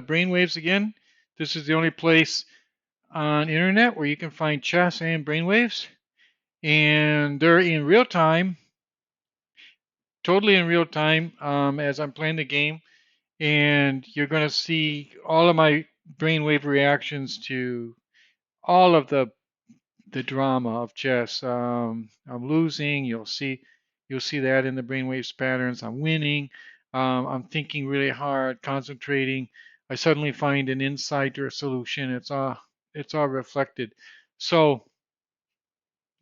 brainwaves again. This is the only place on internet where you can find chess and brainwaves, and they're in real time, totally in real time, as I'm playing the game. And you're going to see all of my brainwave reactions to all of the drama of chess. I'm losing. You'll see that in the brainwaves patterns. I'm winning. I'm thinking really hard, concentrating. I suddenly find an insight or a solution. It's all reflected. So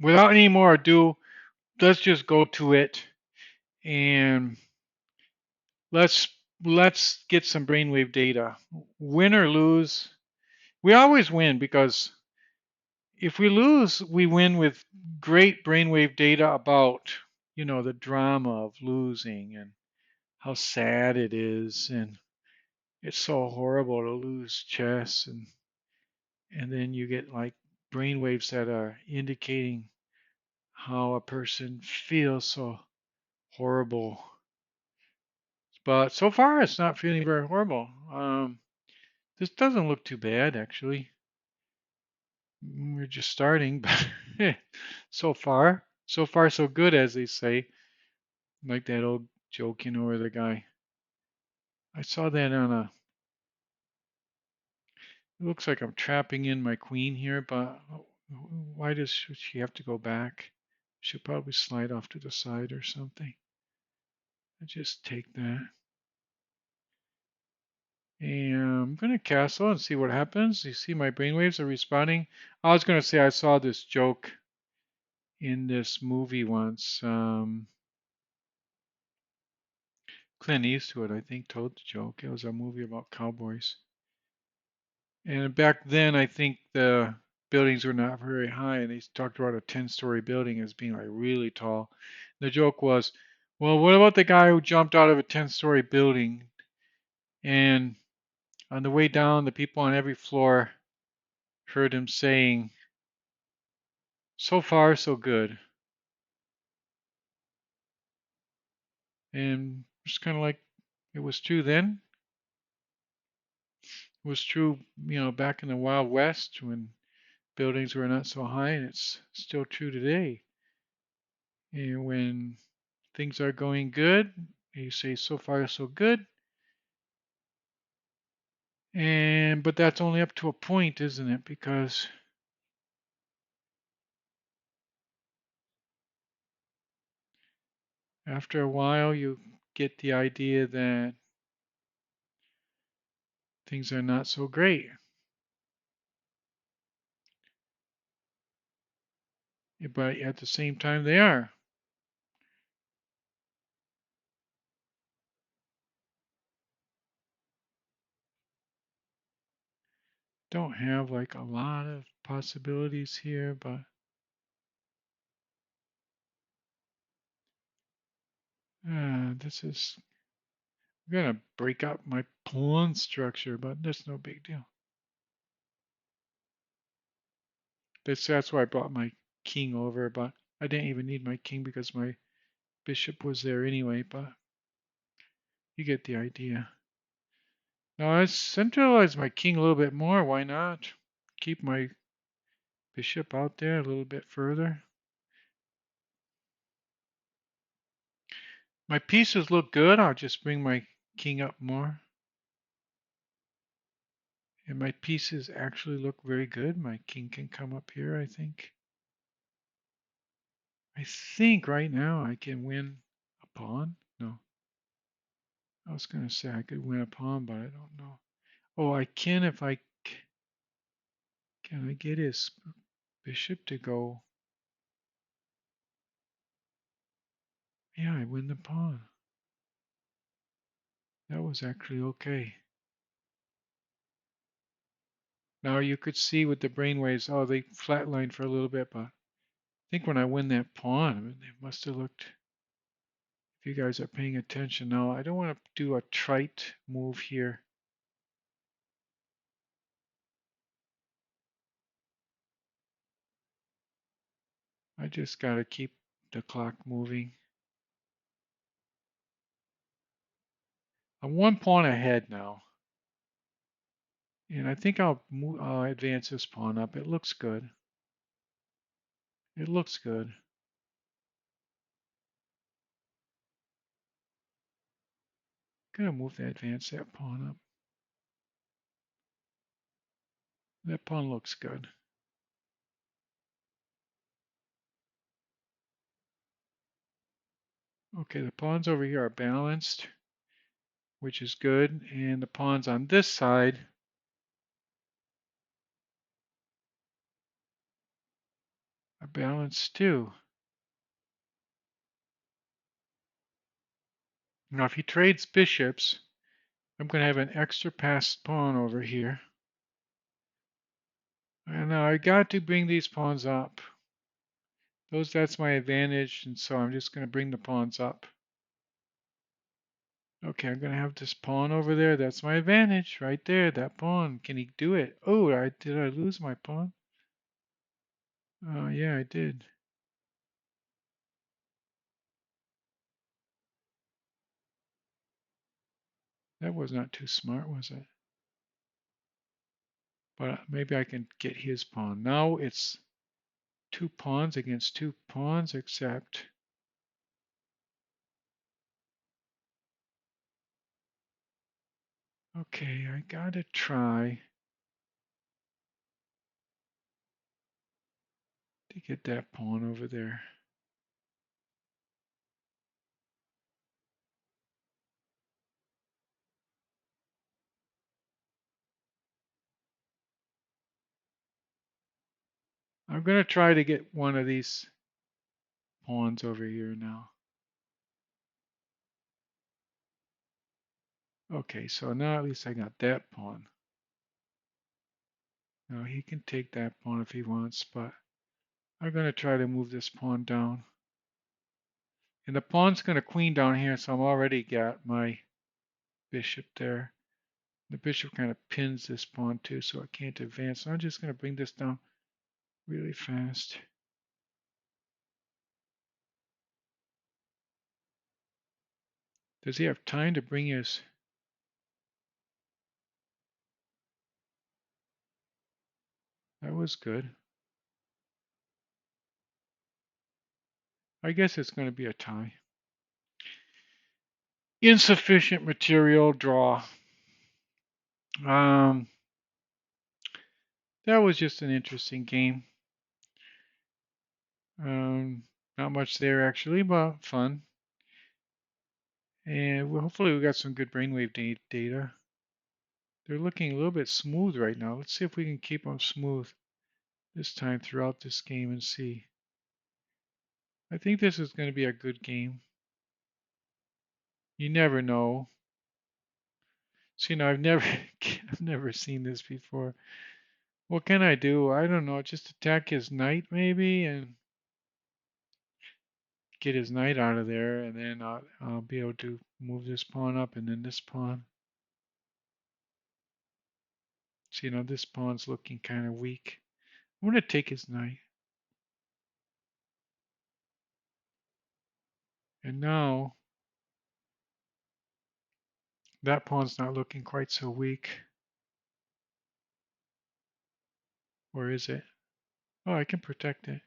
without any more ado, let's just go to it and let's let's get some brainwave data. Win or lose, we always win because if we lose, we win with great brainwave data about, the drama of losing and how sad it is, and it's so horrible to lose chess, and then you get like brainwaves that are indicating how a person feels so horrible. But so far, it's not feeling very horrible. This doesn't look too bad, actually. We're just starting, but so far, so good, as they say. Like that old joke, where the guy. I saw that on a. It looks like I'm trapping in my queen here, but why should she have to go back? She'll probably slide off to the side or something. I just take that. And I'm going to castle and see what happens. You see my brainwaves are responding. I was going to say I saw this joke in this movie once. Clint Eastwood, I think, told the joke. It was a movie about cowboys. And back then, I think the buildings were not very high, and they talked about a 10-story building as being like really tall. The joke was, well, what about the guy who jumped out of a 10-story building? And on the way down, the people on every floor heard him saying, so far, so good. And it's kind of like it was true then. It was true, back in the Wild West when buildings were not so high, and it's still true today. And when things are going good, you say so far so good. And but that's only up to a point, isn't it? Because after a while you get the idea that things are not so great. But at the same time they are. Don't have like a lot of possibilities here, but this is I'm gonna break up my pawn structure, but that's no big deal. That's why I brought my king over, but I didn't even need my king because my bishop was there anyway, but you get the idea. Now let's centralize my king a little bit more. Why not? Keep my bishop out there a little bit further. My pieces look good. I'll just bring my king up more. And my pieces actually look very good. My king can come up here, I think. I think right now I can win a pawn. No, I was going to say I could win a pawn, but I don't know. Oh, I can if can I get his bishop to go? Yeah, I win the pawn. That was actually okay. Now you could see with the brainwaves, oh, they flatlined for a little bit, but I think when I win that pawn, I mean, they must have looked, if you guys are paying attention. Now, I don't want to do a trite move here. I just got to keep the clock moving. I'm one pawn ahead now. And I think I'll advance this pawn up. It looks good. It looks good. Gonna move that, advance that pawn up. That pawn looks good. Okay, the pawns over here are balanced, which is good. And the pawns on this side are balanced too. Now, if he trades bishops, I'm going to have an extra passed pawn over here. And now I got to bring these pawns up. That's my advantage, and so I'm just going to bring the pawns up. Okay, I'm going to have this pawn over there. That's my advantage right there. That pawn. Can he do it? Oh, did I lose my pawn? Oh, yeah, I did. That was not too smart, was it? But maybe I can get his pawn. Now it's two pawns against two pawns, except okay, I gotta try to get that pawn over there. I'm gonna try to get one of these pawns over here now. Okay, so now at least I got that pawn. Now he can take that pawn if he wants, but I'm gonna try to move this pawn down. And the pawn's gonna queen down here, so I'm already got my bishop there. The bishop kind of pins this pawn too, so it can't advance. So I'm just gonna bring this down really fast. Does he have time to bring his... That was good. I guess it's going to be a tie. Insufficient material, draw. Um, that was just an interesting game. Not much there actually, but fun. And hopefully we got some good brainwave data. They're looking a little bit smooth right now. Let's see if we can keep them smooth this time throughout this game and see. I think this is going to be a good game. You never know. So, I've never, I've never seen this before. What can I do? I don't know. Just attack his knight maybe and get his knight out of there, and then I'll be able to move this pawn up and then this pawn. So, this pawn's looking kind of weak. I'm going to take his knight. And now that pawn's not looking quite so weak. Or is it? Oh, I can protect it.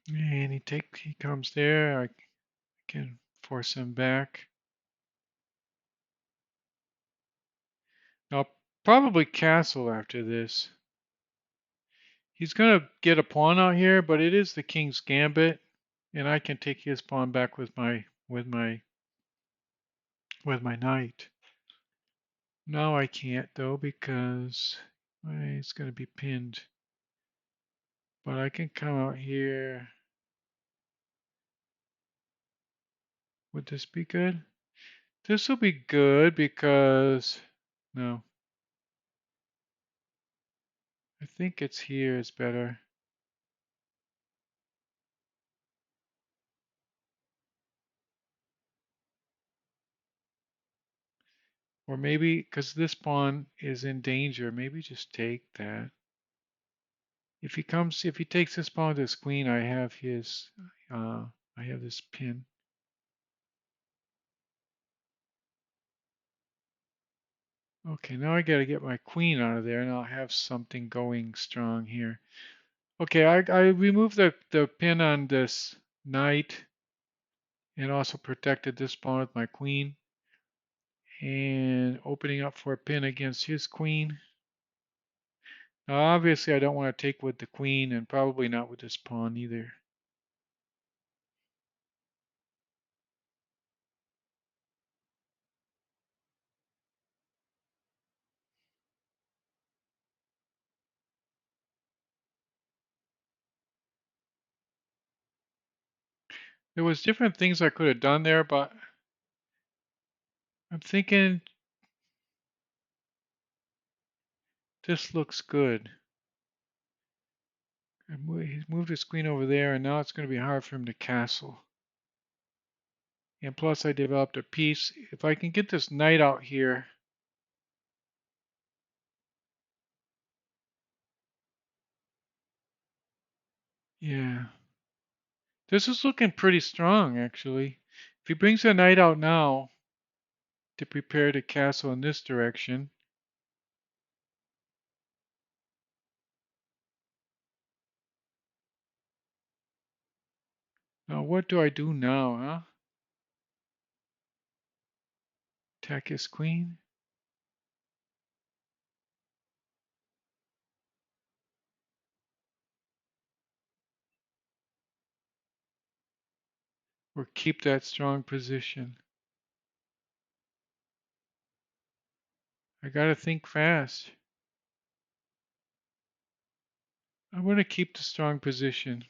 And he comes there. I can force him back. I'll probably castle after this. He's going to get a pawn out here, but it is the king's gambit, and I can take his pawn back with my knight. No, I can't though because it's going to be pinned. But I can come out here. Would this be good? This will be good because no. I think it's here is better. Or maybe because this pawn is in danger, maybe just take that. If he takes this pawn to his queen, I have I have this pin. Okay, now I gotta get my queen out of there and I'll have something going strong here. Okay, I removed the pin on this knight and also protected this pawn with my queen and opening up for a pin against his queen. Now obviously I don't want to take with the queen and probably not with this pawn either. There was different things I could have done there, but I'm thinking this looks good. He's moved his queen over there, and now it's going to be hard for him to castle. And plus, I developed a piece. If I can get this knight out here, yeah, this is looking pretty strong, actually. If he brings the knight out now to prepare to castle in this direction, now what do I do now, huh? Attack his queen? Or keep that strong position? I gotta think fast. I want to keep the strong position.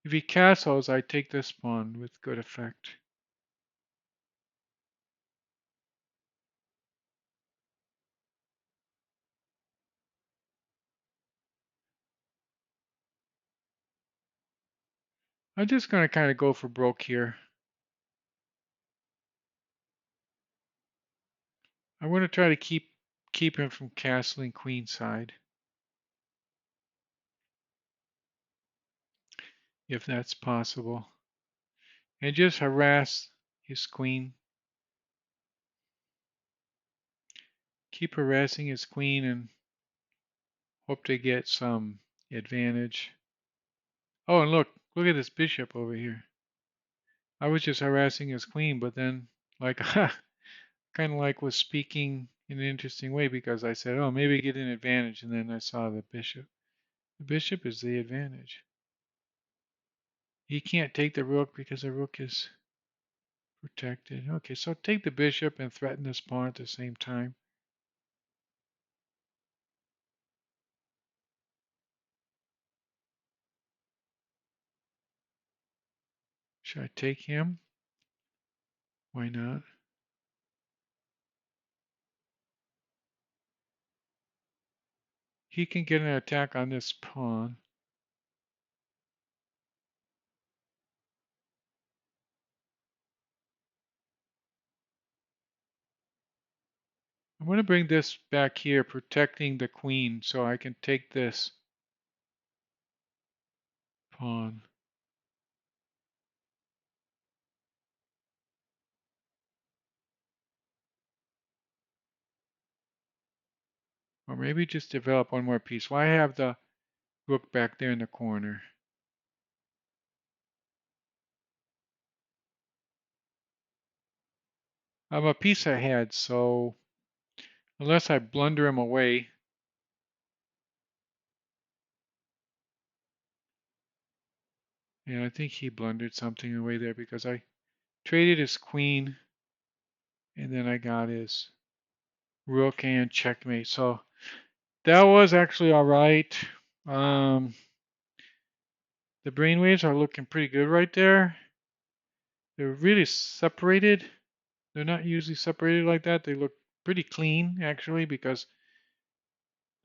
If he castles, I take this pawn with good effect. I'm just going to kind of go for broke here. I want to try to keep him from castling queenside, if that's possible, and just harass his queen. Keep harassing his queen and hope to get some advantage. Oh, and look at this bishop over here. I was just harassing his queen, but then like kind of like was speaking in an interesting way because I said, oh, maybe get an advantage, and then I saw the bishop. The bishop is the advantage. He can't take the rook because the rook is protected. Okay, so take the bishop and threaten this pawn at the same time. Should I take him? Why not? He can get an attack on this pawn. I'm going to bring this back here, protecting the queen, so I can take this pawn. Or maybe just develop one more piece. Why have the rook back there in the corner? I'm a piece ahead, so unless I blunder him away, and I think he blundered something away there because I traded his queen and then I got his rook and checkmate. So that was actually all right. Um, the brainwaves are looking pretty good right there. They're really separated. They're not usually separated like that. They look pretty clean actually because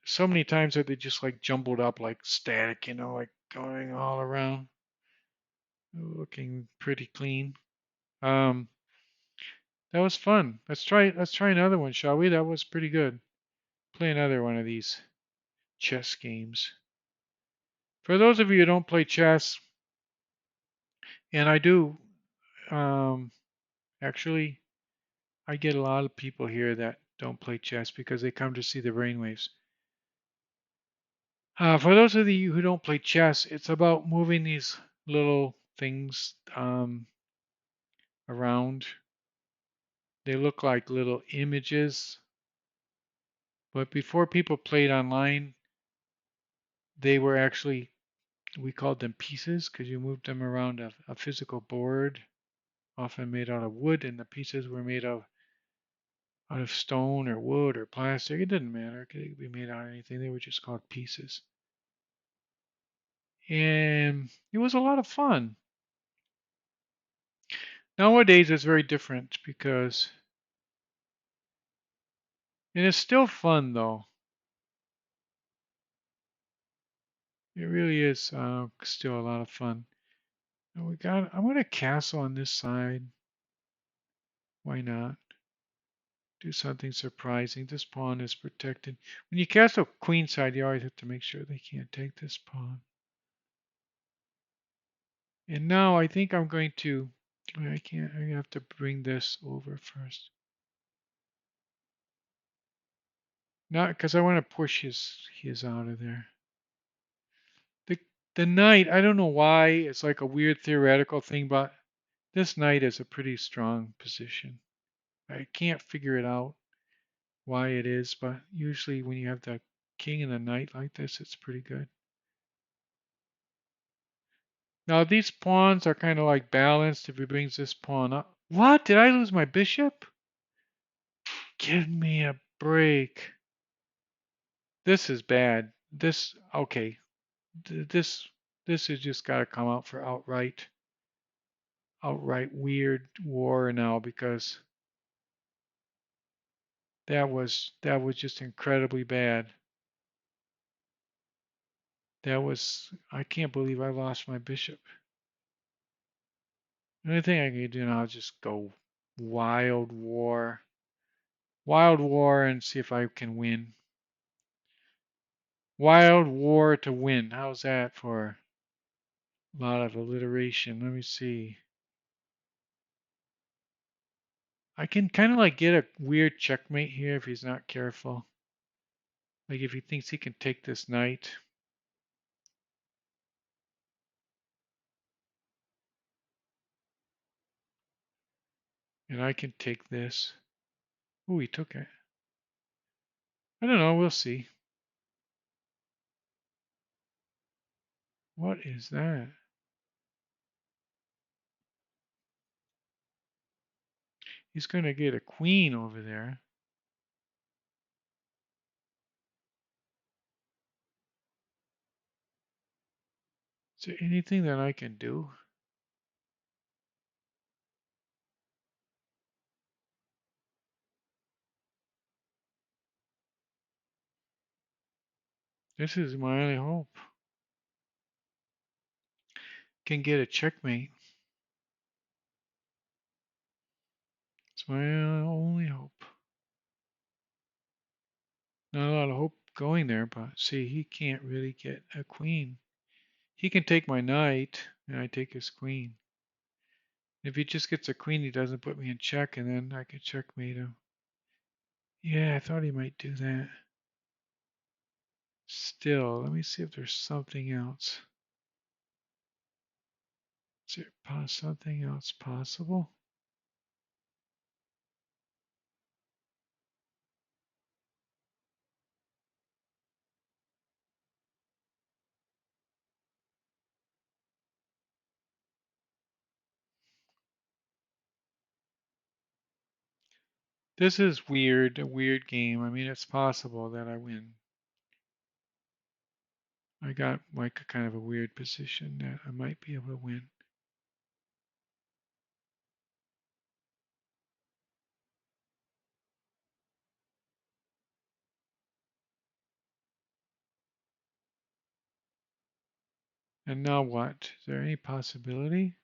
so many times that they just like jumbled up like static, like going all around. Looking pretty clean. Um, that was fun. Let's try another one, shall we? That was pretty good. Play another one of these chess games. For those of you who don't play chess, and I do, um, actually, I get a lot of people here that don't play chess because they come to see the brainwaves. For those of you who don't play chess, it's about moving these little things around. They look like little images, but before people played online, they were actually, we called them pieces because you moved them around a physical board, often made out of wood, and the pieces were made out of stone or wood or plastic. It didn't matter. It could be made out of anything. They were just called pieces. And it was a lot of fun. Nowadays, it's very different because it is still fun though. It really is still a lot of fun. And I want a castle on this side. Why not? Do something surprising. This pawn is protected. When you castle queen side, you always have to make sure they can't take this pawn. And now I think I'm going to, I can't, I have to bring this over first. Not because I want to push his out of there. The the knight, I don't know why, it's like a weird theoretical thing, but this knight is a pretty strong position. I can't figure it out why it is, but usually when you have the king and the knight like this, it's pretty good. Now these pawns are kind of like balanced if he brings this pawn up. What? Did I lose my bishop? Give me a break. This is bad. Okay. This this has just got to come out for outright weird war now because that was just incredibly bad. I can't believe I lost my bishop. The only thing I can do now is just go wild war. Wild war and see if I can win. Wild war to win. How's that for a lot of alliteration? Let me see. I can kind of like get a weird checkmate here if he's not careful. Like if he thinks he can take this knight. And I can take this. Ooh, he took it. I don't know. We'll see. What is that? He's going to get a queen over there. Is there anything that I can do? This is my only hope. Can get a checkmate. It's my only hope. Not a lot of hope going there, but see, he can't really get a queen. He can take my knight, and I take his queen. If he just gets a queen, he doesn't put me in check, and then I can checkmate him. Yeah, I thought he might do that. Still, let me see if there's something else. Is there something else possible? This is weird, a weird game. I mean, it's possible that I win. I got like a kind of a weird position that I might be able to win. And now what? Is there any possibility?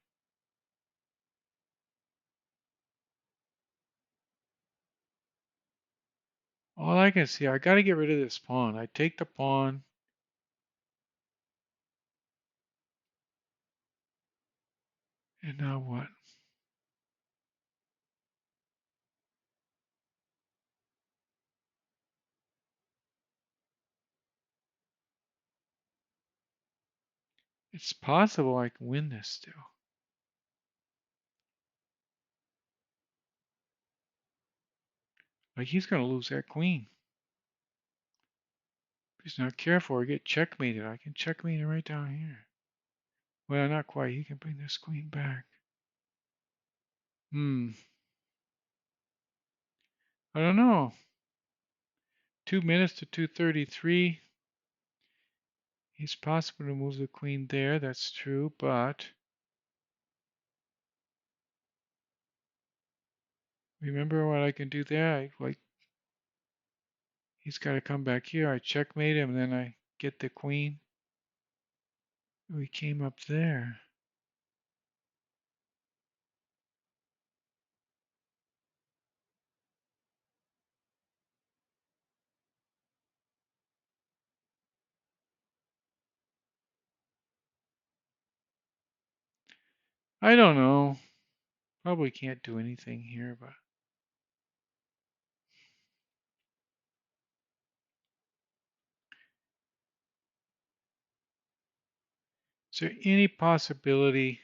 All I can see, I got to get rid of this pawn. I take the pawn. And now what? It's possible I can win this still. Like, he's going to lose that queen. If he's not careful or get checkmated. I can checkmate it right down here. Well, not quite. He can bring this queen back. I don't know. 2 minutes to 2:33. It's possible to move the queen there. That's true, but remember what I can do there? He's got to come back here. I checkmate him, and then I get the queen. We came up there. I don't know. Probably can't do anything here, but is there any possibility?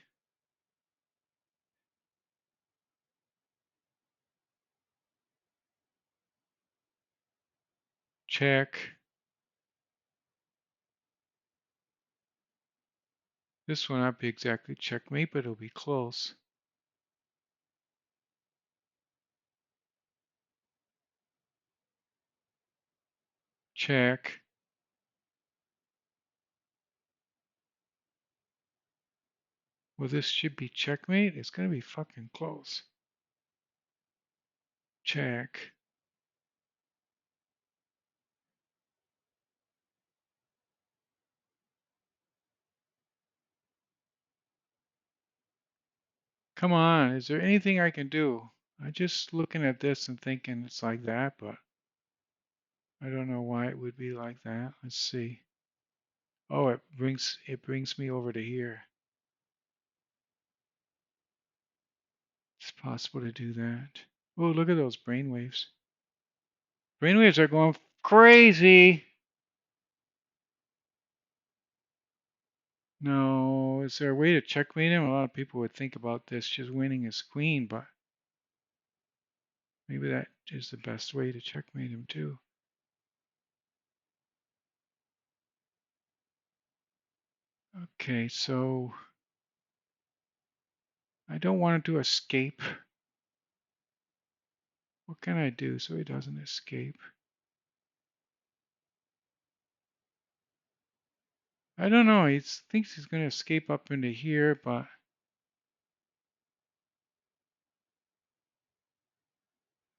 Check. This will not be exactly checkmate, but it'll be close. Check. Well, this should be checkmate. It's going to be fucking close. Check. Come on. Is there anything I can do? I'm just looking at this and thinking it's like that, but I don't know why it would be like that. Let's see. Oh, it brings me over to here. It's possible to do that. Oh, look at those brainwaves. Brainwaves are going crazy. No, is there a way to checkmate him? A lot of people would think about this just winning his queen, but maybe that is the best way to checkmate him too. Okay, so I don't want him to escape. What can I do so he doesn't escape? I don't know. He thinks he's going to escape up into here, but I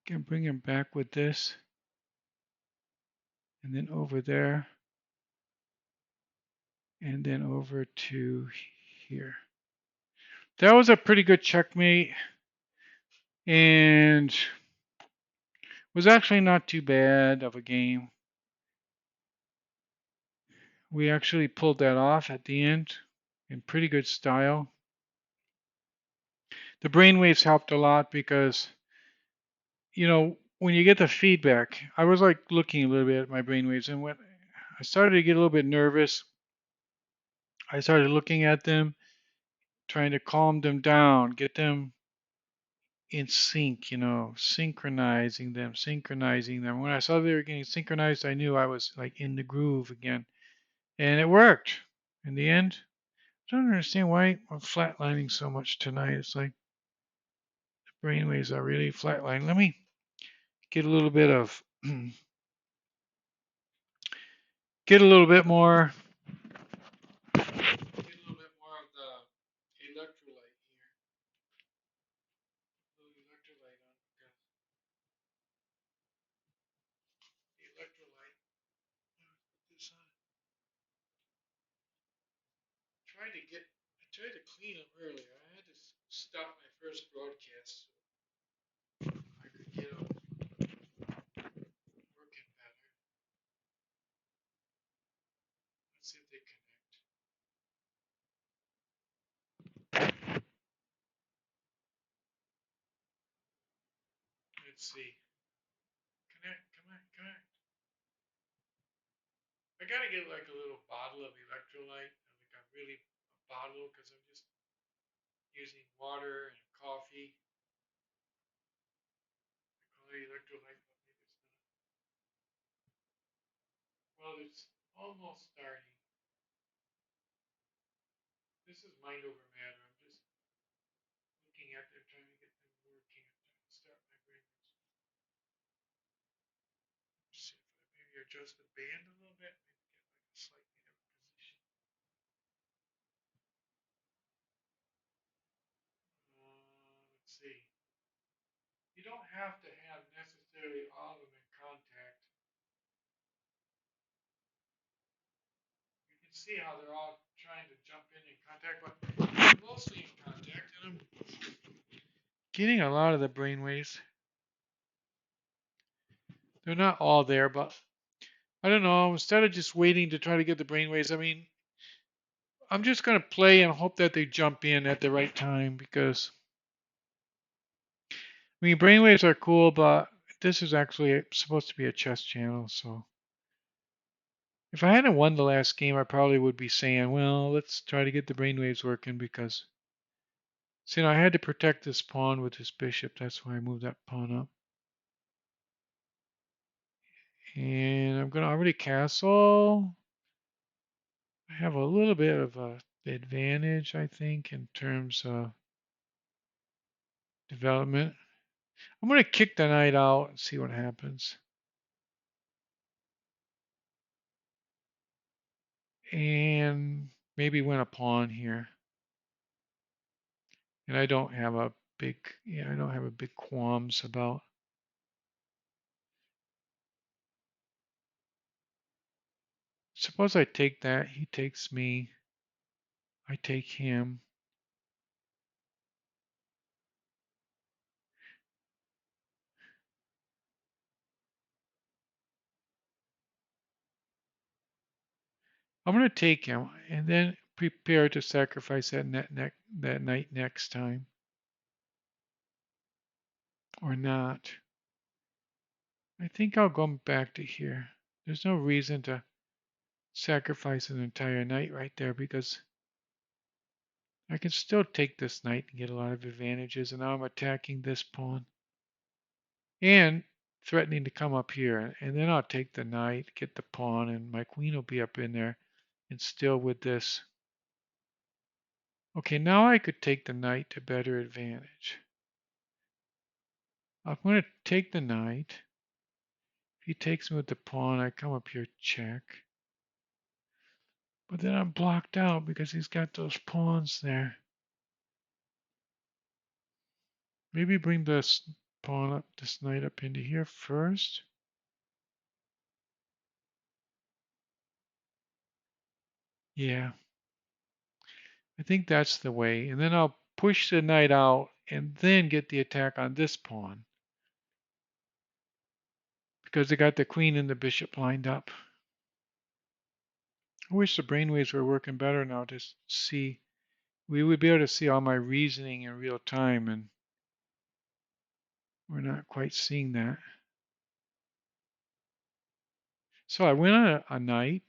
can bring him back with this. And then over there. And then over to here. That was a pretty good checkmate. And was actually not too bad of a game. We actually pulled that off at the end in pretty good style. The brainwaves helped a lot because, when you get the feedback, I was like looking a little bit at my brainwaves, and when I started to get a little bit nervous, I started looking at them, trying to calm them down, get them in sync, synchronizing them. When I saw they were getting synchronized, I knew I was like in the groove again. And it worked. In the end, I don't understand why I'm flatlining so much tonight. It's like the brainwaves are really flatlining. Let me get a little bit of get a little bit more of the electrolyte here. A little electrolyte on because the electrolyte. Put this on. I tried to clean them earlier. I had to stop my first broadcast so I could get them working better. Let's see if they connect. Let's see. Connect, come on, connect. I gotta get like a little bottle of electrolyte, like a really bottle because I'm just using water and coffee. I call it electrolyte, but maybe it's not. Well, it's almost starting. This is mind over matter. I'm just looking at them, trying to get them working. I'm trying to start my brain. See if I maybe adjust the band a little bit, maybe get like a slightly different position. Let's see. You don't have to have necessarily all of them in contact. You can see how they're all trying to jump in contact, but they're mostly in contact, and I'm getting a lot of the brainwaves. They're not all there, but I don't know. Instead of just waiting to try to get the brainwaves, I mean, I'm just going to play and hope that they jump in at the right time because, I mean, brainwaves are cool, but this is actually supposed to be a chess channel, so if I hadn't won the last game, I probably would be saying, well, let's try to get the brainwaves working because, see, I had to protect this pawn with this bishop. That's why I moved that pawn up. And I'm going to already castle. I have a little bit of a advantage, I think, in terms of development. I'm going to kick the knight out and see what happens. And maybe win a pawn here. And I don't have a big, yeah, I don't have a big qualms about. Suppose I take that, he takes me, I take him. I'm going to take him and then prepare to sacrifice that knight next time. Or not. I think I'll go back to here. There's no reason to sacrifice an entire knight right there because I can still take this knight and get a lot of advantages, and now I'm attacking this pawn and threatening to come up here, and then I'll take the knight, get the pawn, and my queen will be up in there and still with this. Okay, now I could take the knight to better advantage. I'm going to take the knight. If he takes me with the pawn, I come up here, check. But then I'm blocked out because he's got those pawns there. Maybe bring this pawn up, this knight up into here first. Yeah, I think that's the way. And then I'll push the knight out and then get the attack on this pawn. Because they got the queen and the bishop lined up. I wish the brainwaves were working better now to see. We would be able to see all my reasoning in real time, and we're not quite seeing that. So I went on a knight,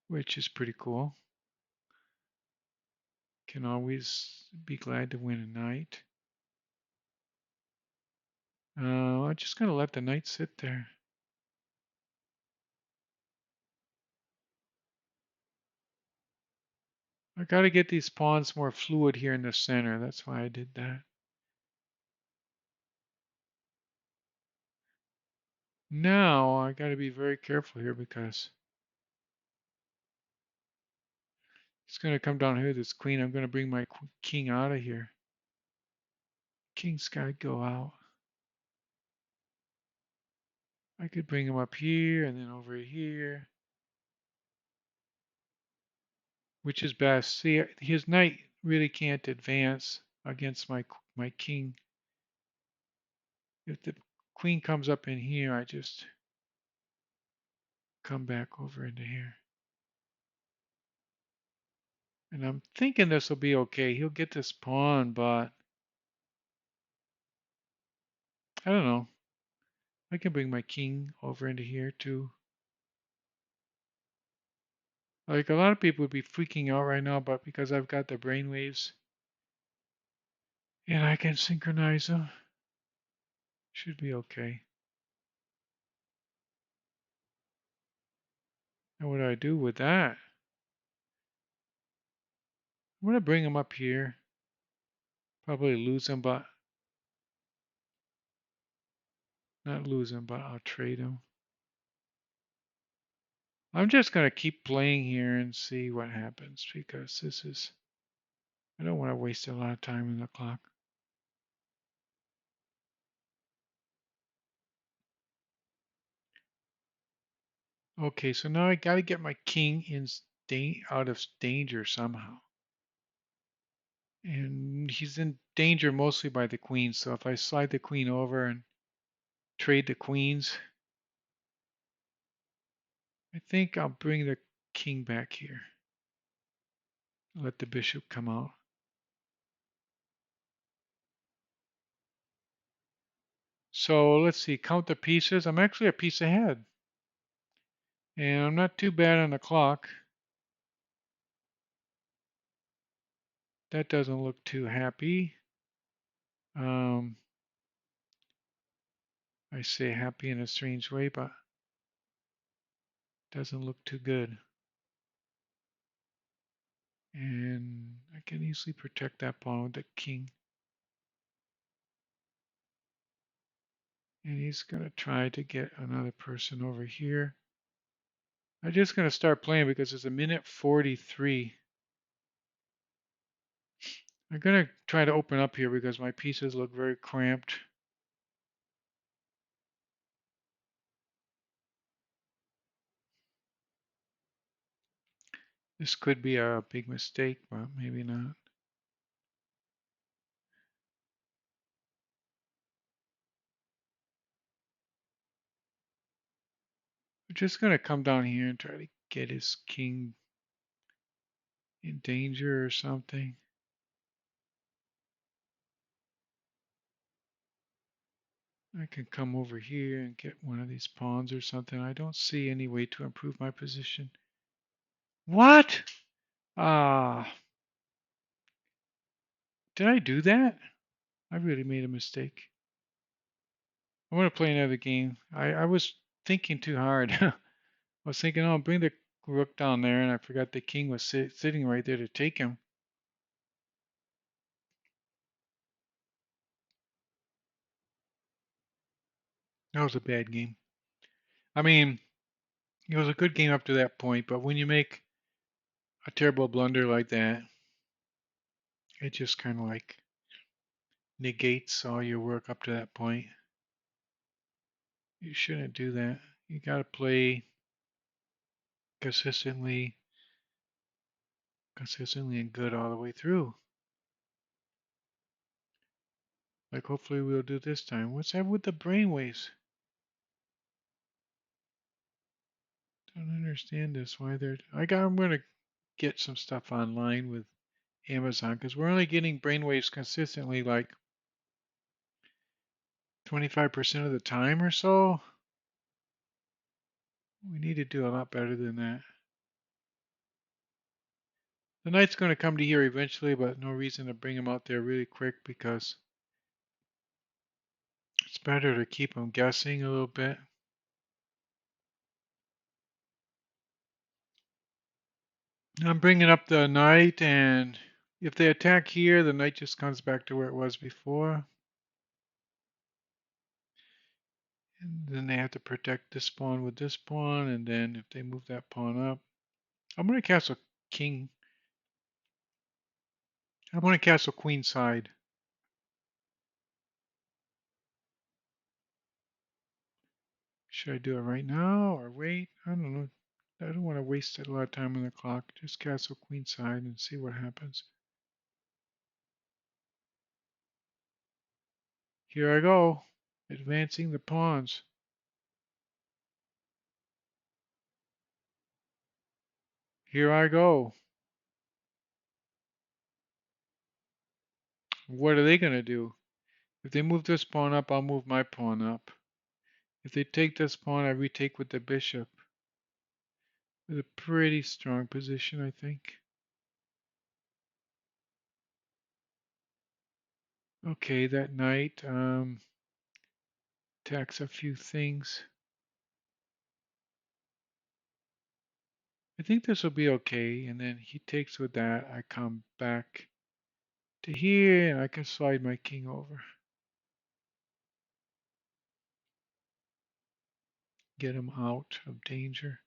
which is pretty cool. Can always be glad to win a knight. I'm just going to let the knight sit there. I got to get these pawns more fluid here in the center. That's why I did that. Now I got to be very careful here because it's going to come down here, this queen. I'm going to bring my king out of here. King's got to go out. I could bring him up here and then over here. Which is best? See, his knight really can't advance against my king. If the queen comes up in here, I just come back over into here. And I'm thinking this will be okay. He'll get this pawn, but I don't know. I can bring my king over into here too. Like a lot of people would be freaking out right now, but because I've got the brainwaves and I can synchronize them, should be okay. And what do I do with that? I'm going to bring them up here. Probably lose them, but not lose them, but I'll trade them. I'm just going to keep playing here and see what happens because this is, I don't want to waste a lot of time in the clock. Okay, so now I got to get my king out of danger somehow. And he's in danger mostly by the queen, so if I slide the queen over and trade the queens, I think I'll bring the king back here. Let the bishop come out. So let's see, count the pieces. I'm actually a piece ahead. And I'm not too bad on the clock. That doesn't look too happy. I say happy in a strange way, but doesn't look too good. And I can easily protect that pawn with the king. And he's going to try to get another person over here. I'm just going to start playing because it's a minute 43. I'm going to try to open up here because my pieces look very cramped. This could be a big mistake, but maybe not. I'm just going to come down here and try to get his king in danger or something. I can come over here and get one of these pawns or something. I don't see any way to improve my position. What? Ah, did I do that? I really made a mistake. I want to play another game. I was thinking too hard. I was thinking, oh, bring the rook down there, and I forgot the king was sitting right there to take him. That was a bad game. I mean, it was a good game up to that point, but when you make a terrible blunder like that, it just kind of like negates all your work up to that point. You shouldn't do that. You got to play consistently and good all the way through. Like hopefully we'll do this time. What's that with the brainwaves? Don't understand this. Why they're I'm gonna get some stuff online with Amazon because we're only getting brainwaves consistently like 25% of the time or so. We need to do a lot better than that. The knight's going to come to here eventually, but no reason to bring him out there really quick because it's better to keep him guessing a little bit. I'm bringing up the knight, and if they attack here, the knight just comes back to where it was before. And then they have to protect this pawn with this pawn, and then if they move that pawn up, I'm going to castle king. I'm going to castle queen side. Should I do it right now or wait? I don't know. I don't want to waste a lot of time on the clock. Just castle queen side and see what happens. Here I go, advancing the pawns. Here I go. What are they going to do? If they move this pawn up, I'll move my pawn up. If they take this pawn, I retake with the bishop. with a pretty strong position, I think. Okay, that knight attacks a few things. I think this will be okay, and then he takes with that. I come back to here, and I can slide my king over. Get him out of danger.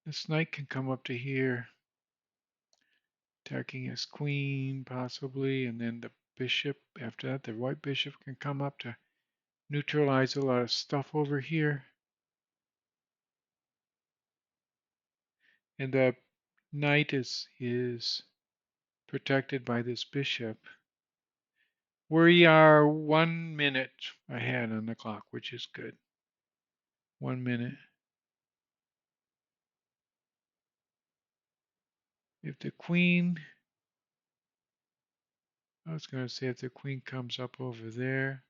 This knight can come up to here, attacking his queen, possibly, and then the bishop. After that, the white bishop can come up to neutralize a lot of stuff over here. And the knight is protected by this bishop. We are 1 minute ahead on the clock, which is good. 1 minute. If the queen, I was going to say if the queen comes up over there.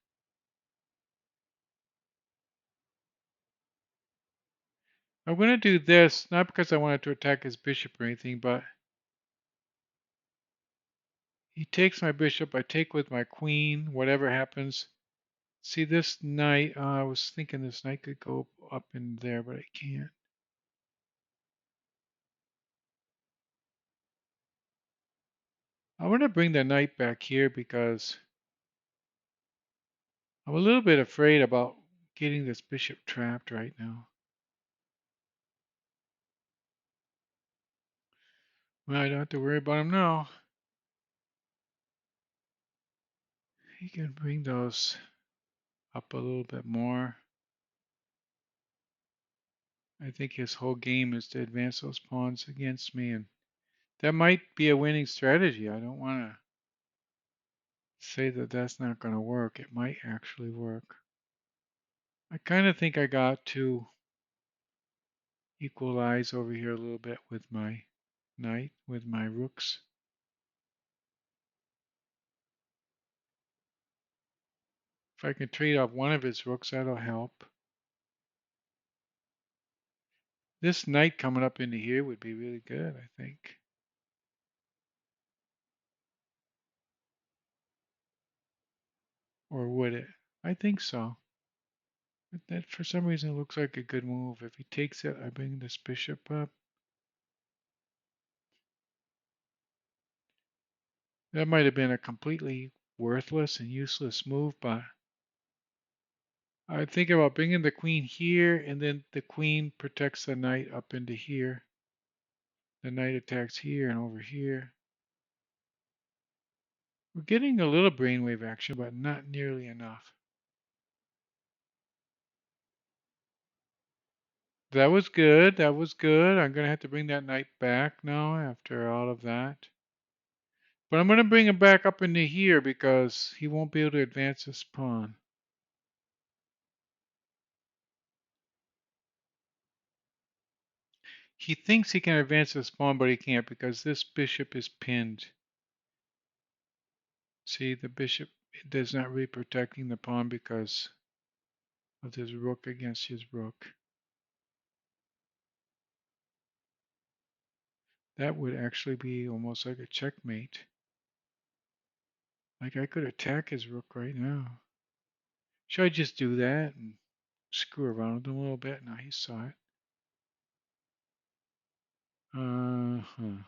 I'm going to do this, not because I wanted to attack his bishop or anything, but he takes my bishop, I take with my queen, whatever happens. See this knight, I was thinking this knight could go up in there, but I can't. I want to bring the knight back here because I'm a little bit afraid about getting this bishop trapped right now. Well, I don't have to worry about him now. He can bring those up a little bit more. I think his whole game is to advance those pawns against me, and that might be a winning strategy. I don't want to say that that's not going to work. It might actually work. I kind of think I got to equalize over here a little bit with my knight, with my rooks. If I can trade off one of his rooks, that'll help. This knight coming up into here would be really good, I think. Or would it? I think so. But that for some reason looks like a good move. If he takes it, I bring this bishop up. That might have been a completely worthless and useless move, but I think about bringing the queen here, and then the queen protects the knight up into here. The knight attacks here and over here. We're getting a little brainwave action, but not nearly enough. That was good. That was good. I'm going to have to bring that knight back now after all of that. But I'm going to bring him back up into here because he won't be able to advance his pawn. He thinks he can advance his pawn, but he can't because this bishop is pinned. See, the bishop is not really protecting the pawn because of his rook against his rook. That would actually be almost like a checkmate. Like I could attack his rook right now. Should I just do that and screw around with him a little bit? Now he saw it. Uh-huh.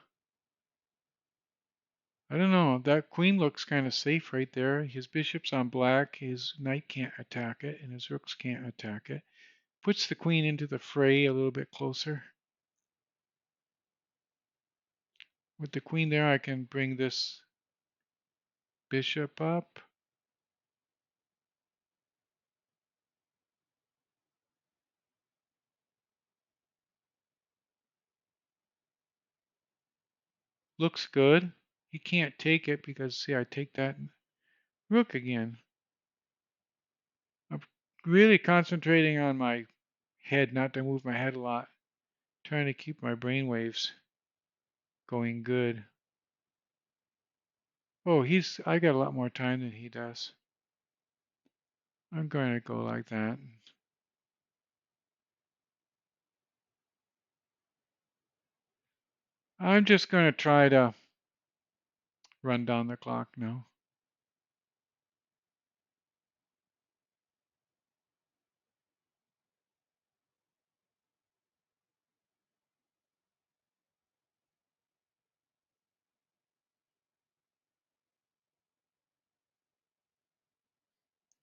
I don't know. That queen looks kind of safe right there. His bishop's on black. His knight can't attack it, and his rooks can't attack it. Puts the queen into the fray a little bit closer. With the queen there, I can bring this bishop up. Looks good. He can't take it because, see, I take that rook again. I'm really concentrating on my head, not to move my head a lot. Trying to keep my brain waves going good. Oh, I got a lot more time than he does. I'm going to go like that. I'm just going to try to run down the clock now.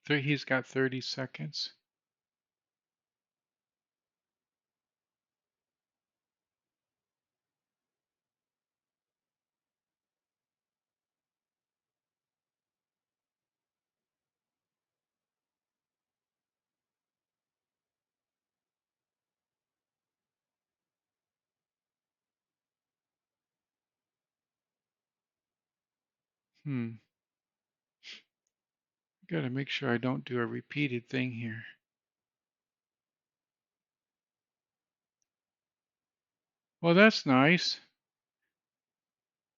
He's got 30 seconds. Got to make sure I don't do a repeated thing here. Well, that's nice.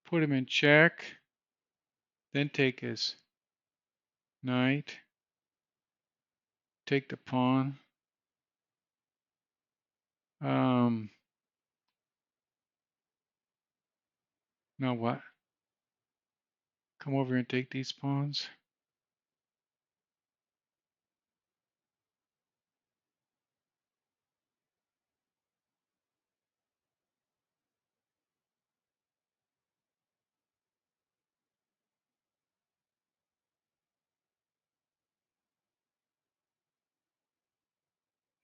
Put him in check. Then take his knight. Take the pawn. Now what? Come over and take these pawns.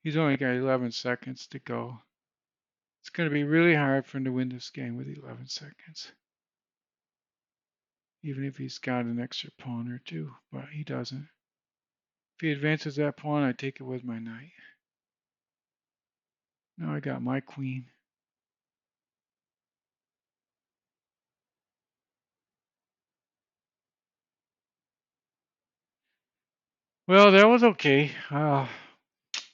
He's only got 11 seconds to go. It's going to be really hard for him to win this game with 11 seconds. Even if he's got an extra pawn or two, but he doesn't. If he advances that pawn, I take it with my knight. Now I got my queen. Well, that was okay.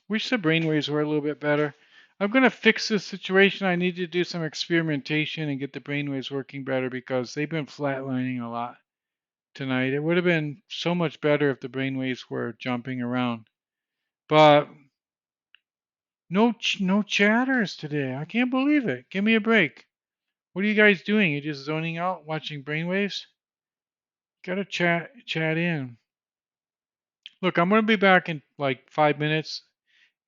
Wish the brainwaves were a little bit better. I'm going to fix this situation. I need to do some experimentation and get the brainwaves working better because they've been flatlining a lot tonight. It would have been so much better if the brainwaves were jumping around. But no chatters today. I can't believe it. Give me a break. What are you guys doing? You just zoning out, watching brainwaves? Gotta chat in. Look, I'm gonna be back in like 5 minutes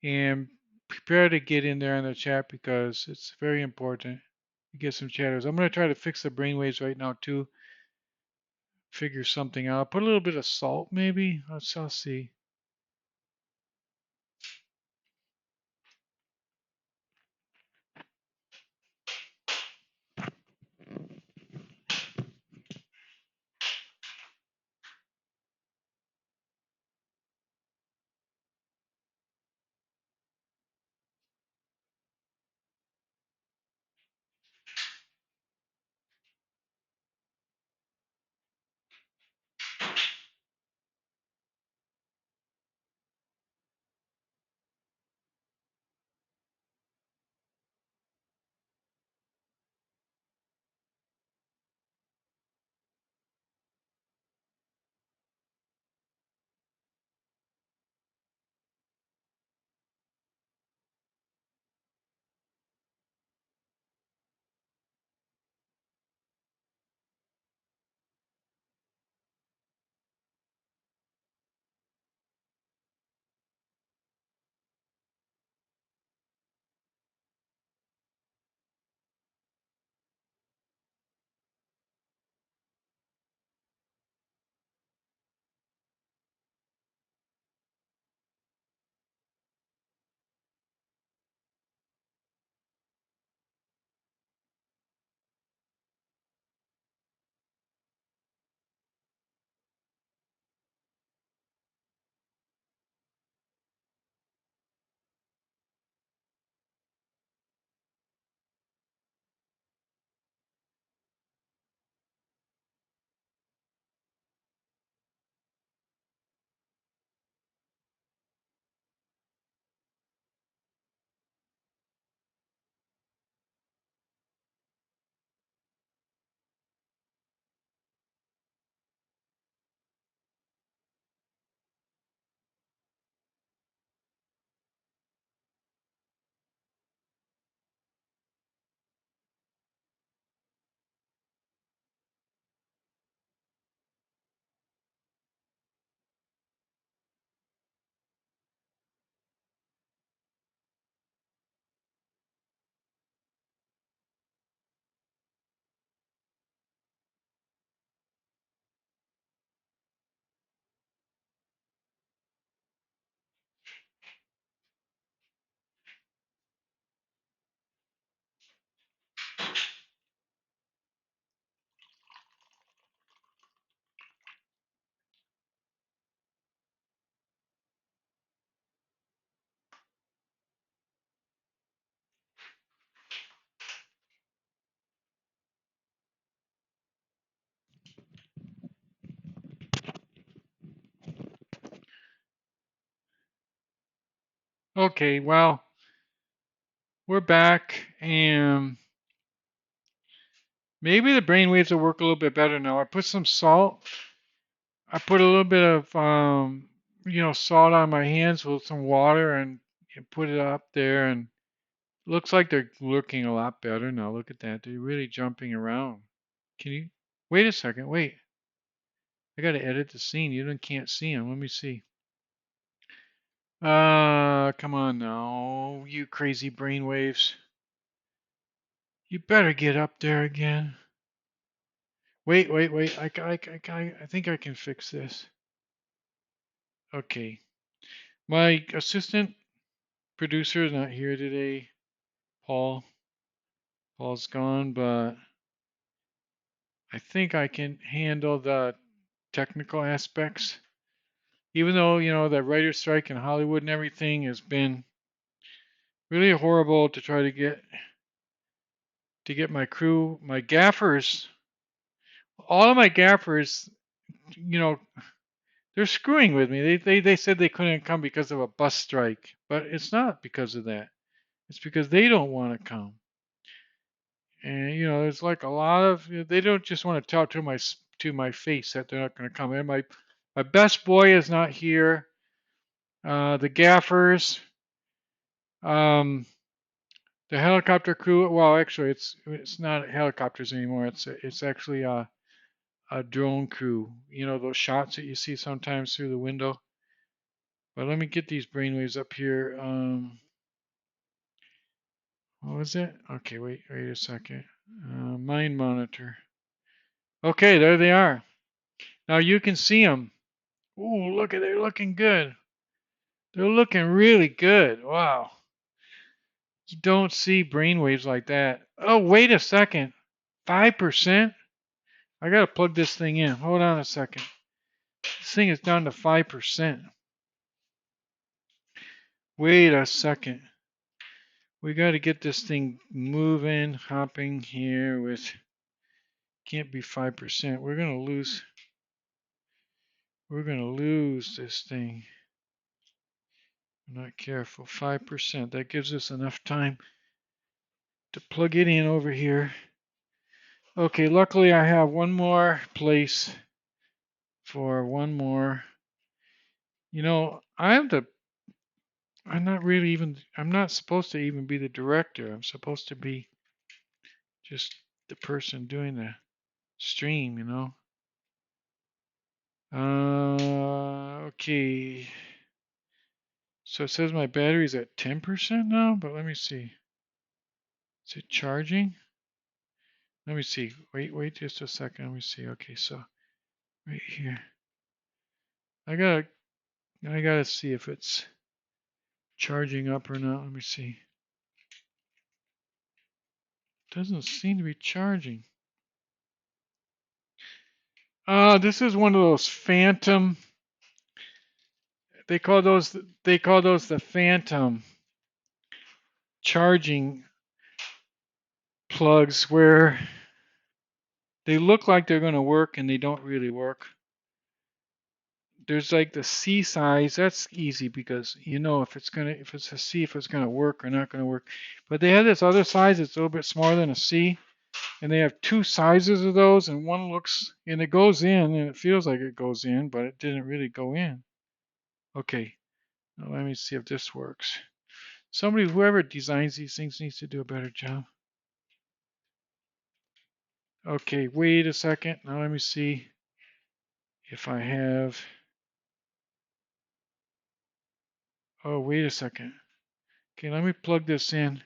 and prepare to get in there in the chat because it's very important to get some chatters. I'm gonna try to fix the brainwaves right now too. Figure something out. Put a little bit of salt maybe. I'll see. Okay, well, we're back, and maybe the brainwaves will work a little bit better now. I put some salt. I put a little bit of, salt on my hands with some water and put it up there, and looks like they're looking a lot better now. Look at that. They're really jumping around. Can you wait a second? Wait. I got to edit the scene. You can't see them. Let me see. Come on now, you crazy brainwaves. You better get up there again. Wait. I think I can fix this. Okay. My assistant producer is not here today, Paul. Paul's gone, but I think I can handle the technical aspects. Even though, the writer's strike in Hollywood and everything has been really horrible to try to get my crew, my gaffers, all of my gaffers, you know, they're screwing with me. They said they couldn't come because of a bus strike, but it's not because of that. It's because they don't want to come. And there's like a lot of they don't just want to tell to my face that they're not going to come. And my best boy is not here. The gaffers, um, the helicopter crew. Well, actually, it's not helicopters anymore. It's actually a drone crew. Those shots that you see sometimes through the window. But let me get these brainwaves up here. What was it? Okay, wait a second. Mind monitor. Okay, there they are. Now you can see them. Ooh, look at they're looking good. They're looking really good. Wow. You don't see brainwaves like that. Oh, wait a second. 5%? I gotta plug this thing in. Hold on a second. This thing is down to 5%. Wait a second. We gotta get this thing moving, hopping here with can't be 5%. We're gonna lose this thing. We're not careful. 5%. That gives us enough time to plug it in over here. Okay, luckily I have one more place for one more. I'm not supposed to even be the director. I'm supposed to be just the person doing the stream. Okay. So it says my battery's at 10% now, but let me see. Is it charging? Let me see. Wait just a second. Let me see. Okay, so right here. I gotta see if it's charging up or not. Let me see. Doesn't seem to be charging. This is one of those phantom. They call those the phantom charging plugs where they look like they're going to work and they don't really work. There's like the C size. That's easy because if it's a C, if it's gonna work or not gonna work. But they have this other size that's a little bit smaller than a C, and they have two sizes of those, and one looks and it goes in and it feels like it goes in, but it didn't really go in. Okay, now let me see if this works. Whoever designs these things needs to do a better job. Okay, wait a second. Now let me see if I have. Oh, wait a second. Okay, let me plug this in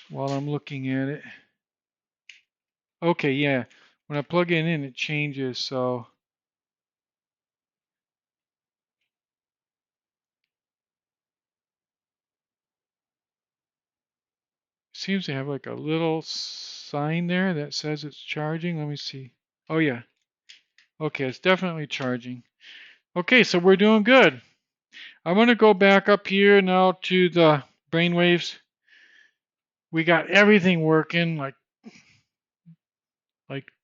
while I'm looking at it. Okay, yeah. When I plug it in, it changes. So it seems to have like a little sign there that says it's charging. Let me see. Oh, yeah. Okay, it's definitely charging. Okay, so we're doing good. I'm going to go back up here now to the brainwaves. We got everything working, like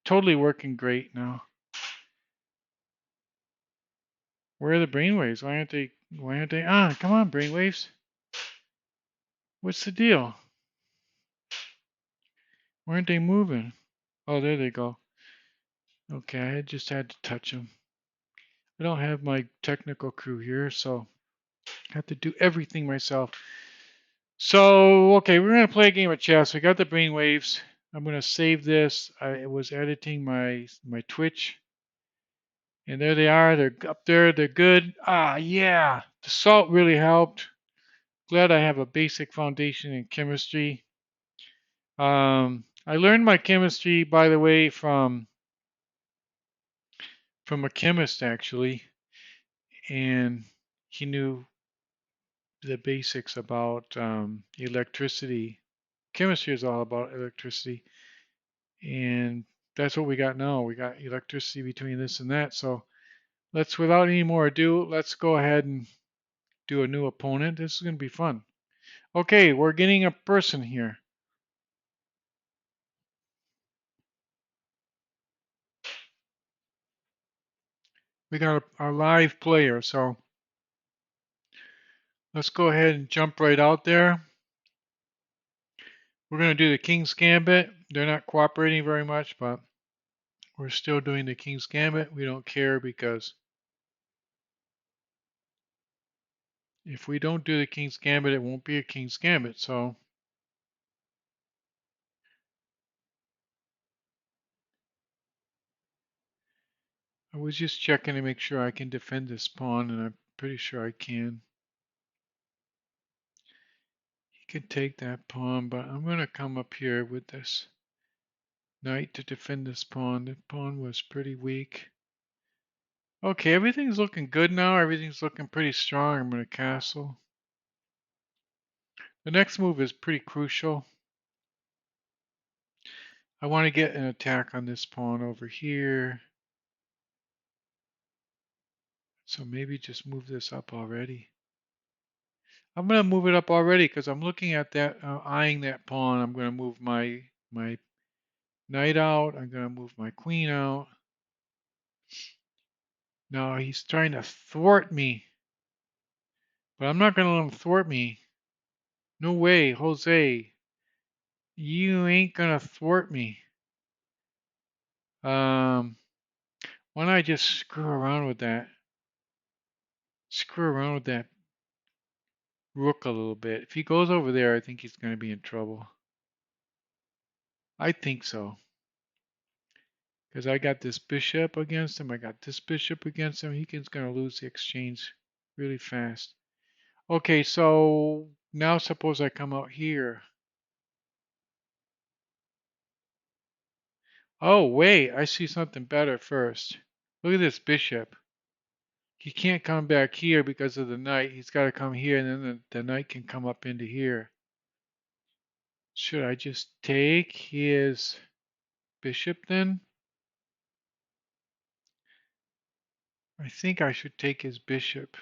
totally working great now. Where are the brainwaves? Why aren't they? Come on, brainwaves. What's the deal? Why aren't they moving? Oh, there they go. Okay, I just had to touch them. I don't have my technical crew here, so I have to do everything myself. So, okay, we're going to play a game of chess. I got the brainwaves. I'm going to save this. I was editing my Twitch, and there they are. They're up there. They're good. Ah, yeah. The salt really helped. Glad I have a basic foundation in chemistry. I learned my chemistry, by the way, from a chemist actually, and he knew the basics about electricity. Chemistry is all about electricity, and that's what we got now. We got electricity between this and that. So let's, without any more ado, let's go ahead and do a new opponent. This is going to be fun. Okay, we're getting a person here. We got a live player, so let's go ahead and jump right out there. We're going to do the King's Gambit. They're not cooperating very much, but we're still doing the King's Gambit. We don't care because if we don't do the King's Gambit, it won't be a King's Gambit. So I was just checking to make sure I can defend this pawn, and I'm pretty sure I can. He can take that pawn, but I'm going to come up here with this knight to defend this pawn. The pawn was pretty weak. Okay, everything's looking good now. Everything's looking pretty strong. I'm going to castle. The next move is pretty crucial. I want to get an attack on this pawn over here. So maybe just move this up already. I'm going to move it up already because I'm looking at that, eyeing that pawn. I'm going to move my knight out. I'm going to move my queen out. No, he's trying to thwart me. But I'm not going to let him thwart me. No way, Jose. You ain't going to thwart me. Why don't I just screw around with that? Screw around with that rook a little bit. If he goes over there, I think he's going to be in trouble. I think so. Because I got this bishop against him. I got this bishop against him. He's going to lose the exchange really fast. Okay, so now suppose I come out here. Oh, wait, I see something better first. Look at this bishop. He can't come back here because of the knight. He's got to come here, and then the knight can come up into here. Should I just take his bishop then? I think I should take his bishop.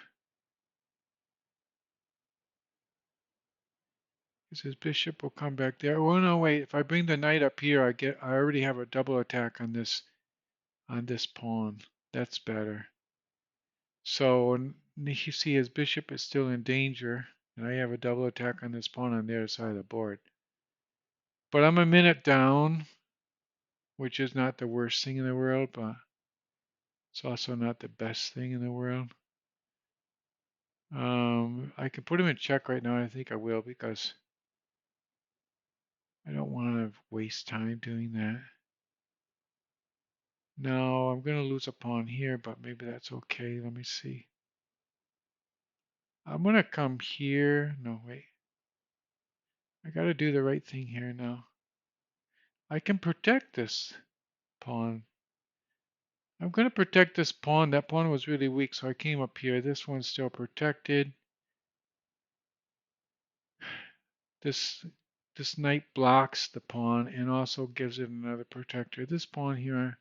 Because his bishop will come back there. Oh no, wait. If I bring the knight up here, I already have a double attack on this pawn. That's better. So you see his bishop is still in danger, and I have a double attack on this pawn on the other side of the board. But I'm a minute down, which is not the worst thing in the world, but it's also not the best thing in the world. I can put him in check right now. I think I will because I don't want to waste time doing that. No, I'm going to lose a pawn here, but maybe that's okay. Let me see. I'm going to come here. No, wait. I got to do the right thing here now. I can protect this pawn. I'm going to protect this pawn. That pawn was really weak, so I came up here. This one's still protected. This knight blocks the pawn and also gives it another protector. This pawn here,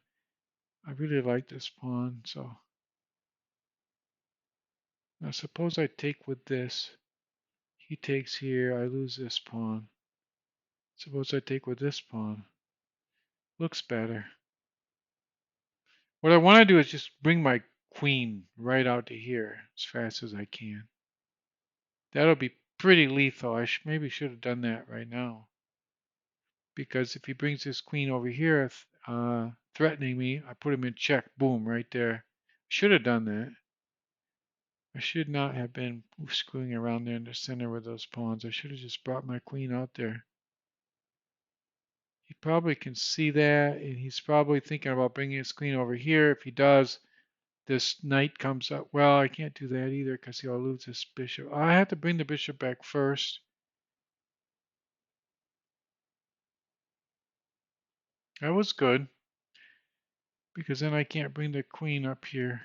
I really like this pawn. So now suppose I take with this. He takes here. I lose this pawn. Suppose I take with this pawn. Looks better. What I want to do is just bring my queen right out to here as fast as I can. That'll be pretty lethal. Maybe should have done that right now. Because if he brings his queen over here, threatening me, I put him in check. Boom, right there. Should have done that. I should not have been screwing around there in the center with those pawns. I should have just brought my queen out there. He probably can see that, and he's probably thinking about bringing his queen over here. If he does, this knight comes up. Well, I can't do that either because he'll lose this bishop. I have to bring the bishop back first. That was good because then I can't bring the queen up here.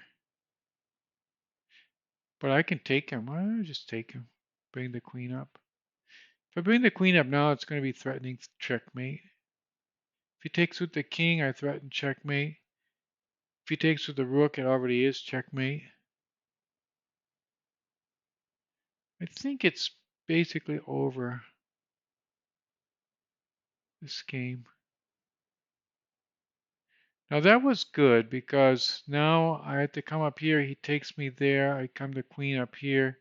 But I can take him. I'll just take him. Bring the queen up. If I bring the queen up now, it's going to be threatening checkmate. If he takes with the king, I threaten checkmate. If he takes with the rook, it already is checkmate. I think it's basically over this game. Now that was good because now I had to come up here. He takes me there. I come the queen up here.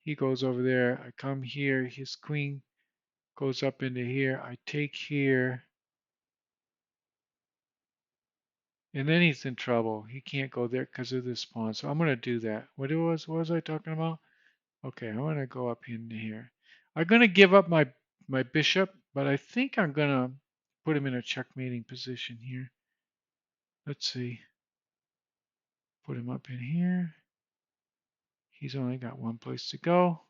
He goes over there. I come here. His queen goes up into here. I take here. And then he's in trouble. He can't go there because of this pawn. So I'm going to do that. What was I talking about? Okay, I'm going to go up in here. I'm going to give up my bishop, but I think I'm going to put him in a checkmating position here. Let's see. Put him up in here. He's only got one place to go.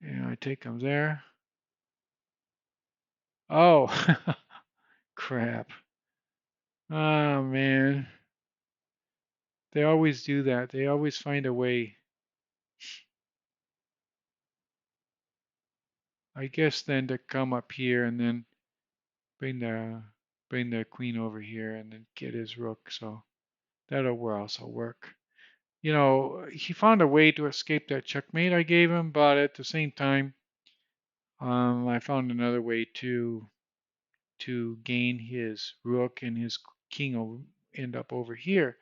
And I take him there. Oh, crap. Oh, man. They always do that. They always find a way. I guess then to come up here and then bring the queen over here and then get his rook. So that'll also work. You know, he found a way to escape that checkmate I gave him, but at the same time, I found another way to gain his rook, and his king will end up over here.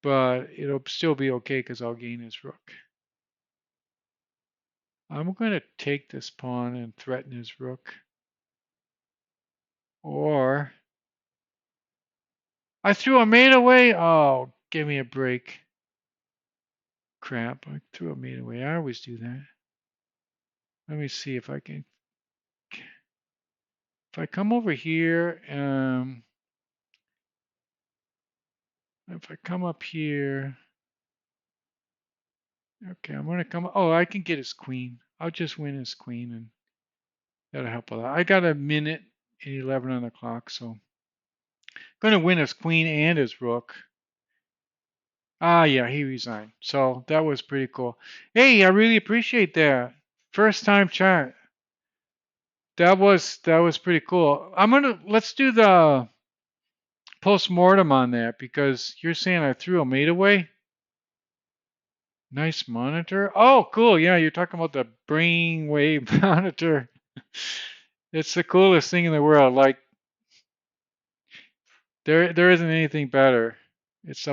But it'll still be okay because I'll gain his rook. I'm going to take this pawn and threaten his rook. Or I threw a mate away. Oh, give me a break. Crap, I threw a mate away. I always do that. Let me see if I can. If I come over here, if I come up here, okay, I'm gonna come. Oh, I can get his queen. I'll just win his queen, and that'll help a lot. I got a minute and 11 on the clock, so I'm gonna win his queen and his rook. Ah, yeah, he resigned. So that was pretty cool. Hey, I really appreciate that. First time chat. That was pretty cool. Let's do the postmortem on that because you're saying I threw a mate away. Nice monitor. Oh, cool. Yeah, you're talking about the brainwave monitor. It's the coolest thing in the world. Like there isn't anything better. It's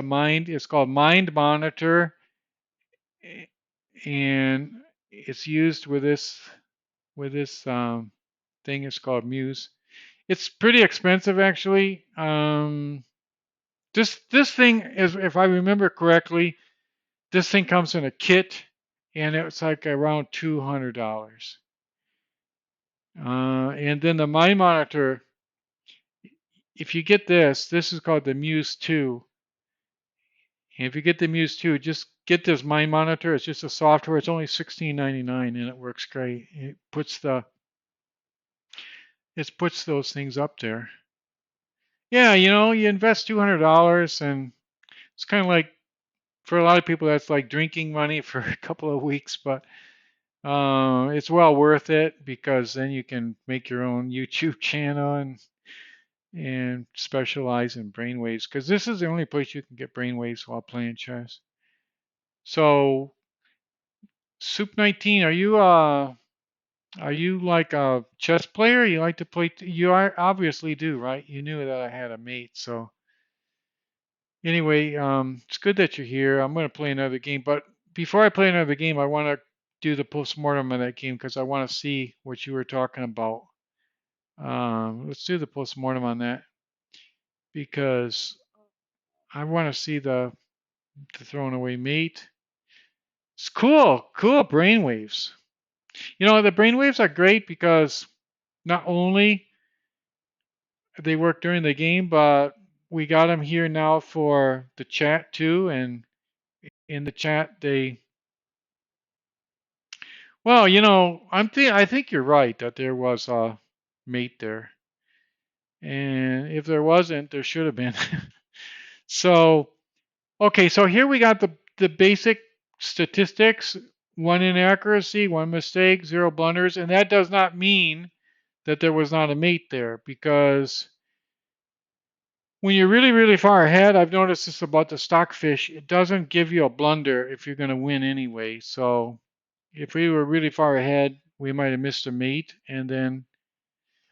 called Mind Monitor, and it's used with this thing. It's called Muse. It's pretty expensive actually. This thing is, if I remember correctly, this thing comes in a kit, and it's like around $200. And then the Mind Monitor, if you get this is called the Muse 2. And if you get the Muse 2, just get this Mind Monitor. It's just a software. It's only $16.99 and it works great. It puts those things up there. Yeah, you invest $200 and it's kind of like for a lot of people that's like drinking money for a couple of weeks, but it's well worth it because then you can make your own YouTube channel and specialize in brainwaves because this is the only place you can get brainwaves while playing chess. So, Soup 19, are you like a chess player? You like to play? You obviously do, right? You knew that I had a mate. So anyway, it's good that you're here. I'm going to play another game, but before I play another game, I want to do the postmortem on that game because I want to see what you were talking about. Let's do the postmortem on that because I want to see the thrown away mate. It's cool brainwaves. The brainwaves are great because not only they work during the game, but we got them here now for the chat too. And in the chat, well, I think you're right that there was a mate there, and if there wasn't, there should have been. So, okay, so here we got the basic statistics: one inaccuracy, one mistake, zero blunders, and that does not mean that there was not a mate there because when you're really, really far ahead, I've noticed this about the stockfish, it doesn't give you a blunder if you're going to win anyway. So if we were really far ahead, we might have missed a mate.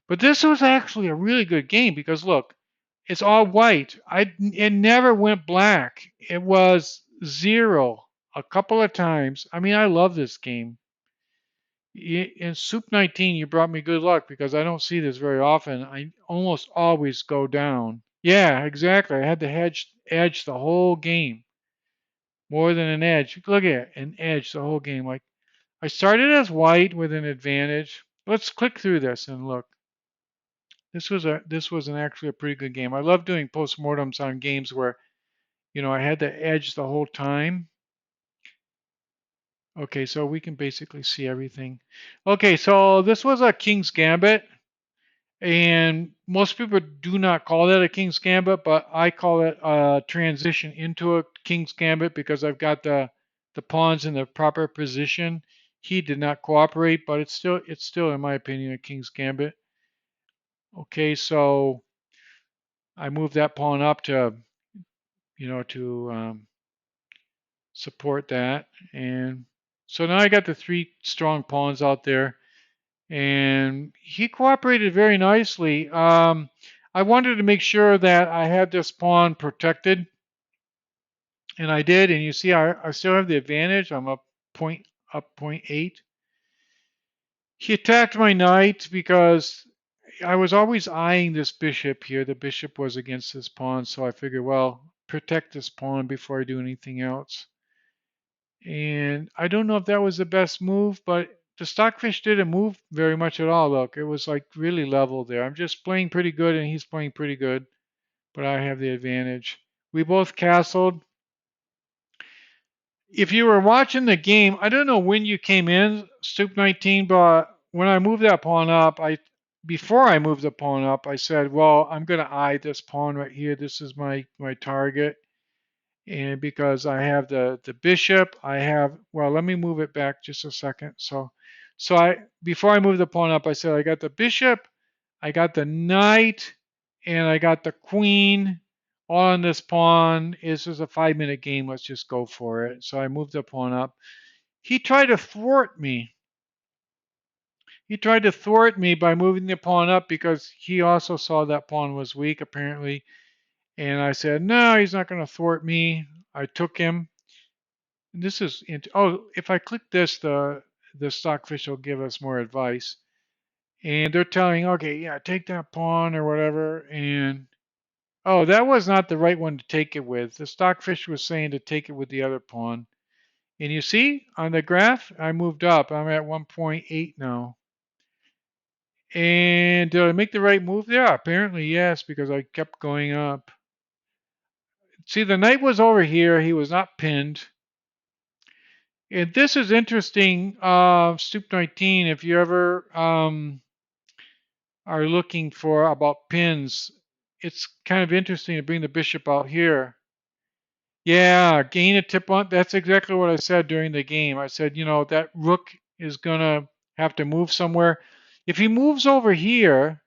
But this was actually a really good game because look, it's all white. It never went black. It was zero a couple of times. I mean, I love this game. In Soup 19, you brought me good luck because I don't see this very often. I almost always go down. Yeah, exactly. I had to edge the whole game. More than an edge. Look at it, an edge the whole game. Like I started as white with an advantage. Let's click through this and look. This was actually a pretty good game. I love doing postmortems on games where, I had to edge the whole time. Okay, so we can basically see everything. Okay, so this was a King's Gambit. And most people do not call that a King's Gambit, but I call it a transition into a King's Gambit because I've got the pawns in the proper position. He did not cooperate, but it's still in my opinion a King's Gambit. Okay, so I moved that pawn up to support that, and so now I got the three strong pawns out there. And he cooperated very nicely. I wanted to make sure that I had this pawn protected, and I did. And you see, I still have the advantage. I'm up point 8. He attacked my knight because I was always eyeing this bishop here. The bishop was against this pawn, so I figured, well, protect this pawn before I do anything else. And I don't know if that was the best move, but the stockfish didn't move very much at all. Look, it was like really level there. I'm just playing pretty good and he's playing pretty good, but I have the advantage. We both castled. If you were watching the game, I don't know when you came in, Stoop 19, but when I moved that pawn up, before I moved the pawn up, I said, well, I'm going to eye this pawn right here. This is my target. And because I have the bishop, let me move it back just a second. So before I move the pawn up, I said I got the bishop, I got the knight, and I got the queen all on this pawn. This is a 5-minute game. Let's just go for it. So I moved the pawn up. He tried to thwart me. He tried to thwart me by moving the pawn up because he also saw that pawn was weak, apparently. And I said, no, he's not going to thwart me. I took him. This is if I click this, the stockfish will give us more advice, and they're telling, okay, yeah, take that pawn or whatever, and that was not the right one to take it with. The stockfish was saying to take it with the other pawn, and you see on the graph, I moved up. I'm at 1.8 now. And did I make the right move there? Apparently, yes, because I kept going up. See, the knight was over here. He was not pinned. And this is interesting, Stoop 19, if you ever are looking for about pins, it's kind of interesting to bring the bishop out here. Yeah, gain a tip on. That's exactly what I said during the game. I said, that rook is going to have to move somewhere. If he moves over here,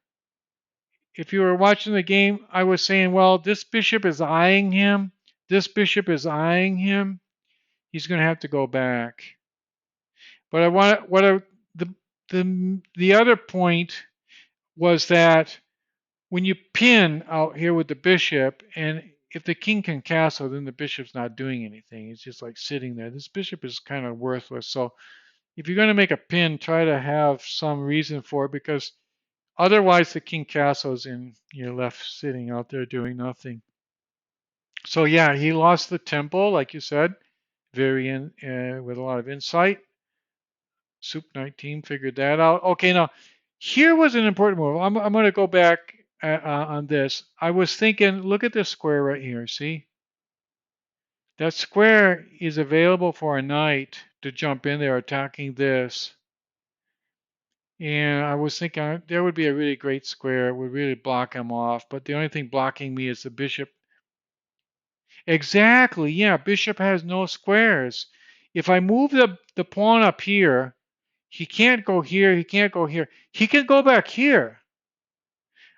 if you were watching the game, I was saying, well, this bishop is eyeing him. This bishop is eyeing him. He's going to have to go back. But the other point was that when you pin out here with the bishop, and if the king can castle, then the bishop's not doing anything. It's just like sitting there. This bishop is kind of worthless. So if you're going to make a pin, try to have some reason for it because otherwise the king castle's in you're left sitting out there doing nothing. So yeah, he lost the temple, like you said, very with a lot of insight. Soup 19 figured that out. Okay, now here was an important move. I'm going to go back on this. I was thinking, look at this square right here. See, that square is available for a knight to jump in there attacking this. And I was thinking there would be a really great square. It would really block him off. But the only thing blocking me is the bishop. Exactly. Yeah, bishop has no squares. If I move the pawn up here, he can't go here. He can't go here. He can go back here.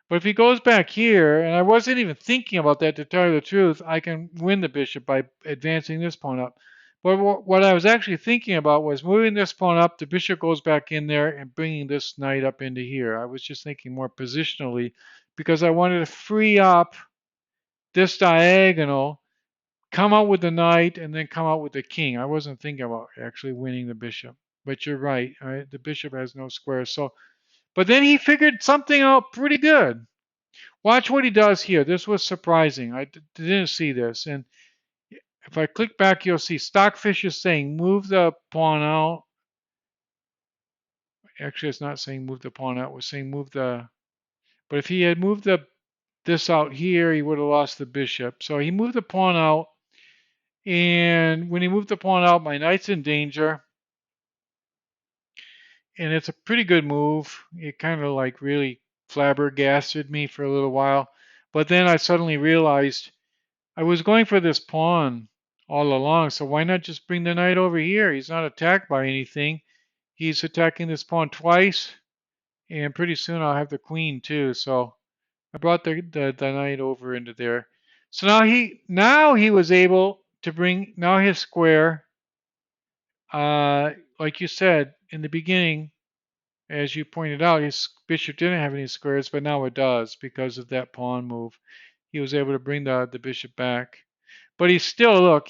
But if he goes back here, and I wasn't even thinking about that to tell you the truth, I can win the bishop by advancing this pawn up. But what I was actually thinking about was moving this pawn up, the bishop goes back in there, and bringing this knight up into here. I was just thinking more positionally because I wanted to free up this diagonal, come out with the knight, and then come out with the king. I wasn't thinking about actually winning the bishop. But you're right. The bishop has no squares. So, but then he figured something out pretty good. Watch what he does here. This was surprising. I didn't see this. And if I click back, you'll see Stockfish is saying move the pawn out. Actually, it's not saying move the pawn out. It's saying move the. But if he had moved this out here, he would have lost the bishop. So he moved the pawn out. And when he moved the pawn out, my knight's in danger. And it's a pretty good move. It kind of like really flabbergasted me for a little while. But then I suddenly realized I was going for this pawn all along, so why not just bring the knight over here? He's not attacked by anything. He's attacking this pawn twice, and pretty soon I'll have the queen too. So I brought the knight over into there. So now he was able to bring now his square. Like you said in the beginning, as you pointed out, his bishop didn't have any squares, but now it does because of that pawn move. He was able to bring the bishop back. But he's still look.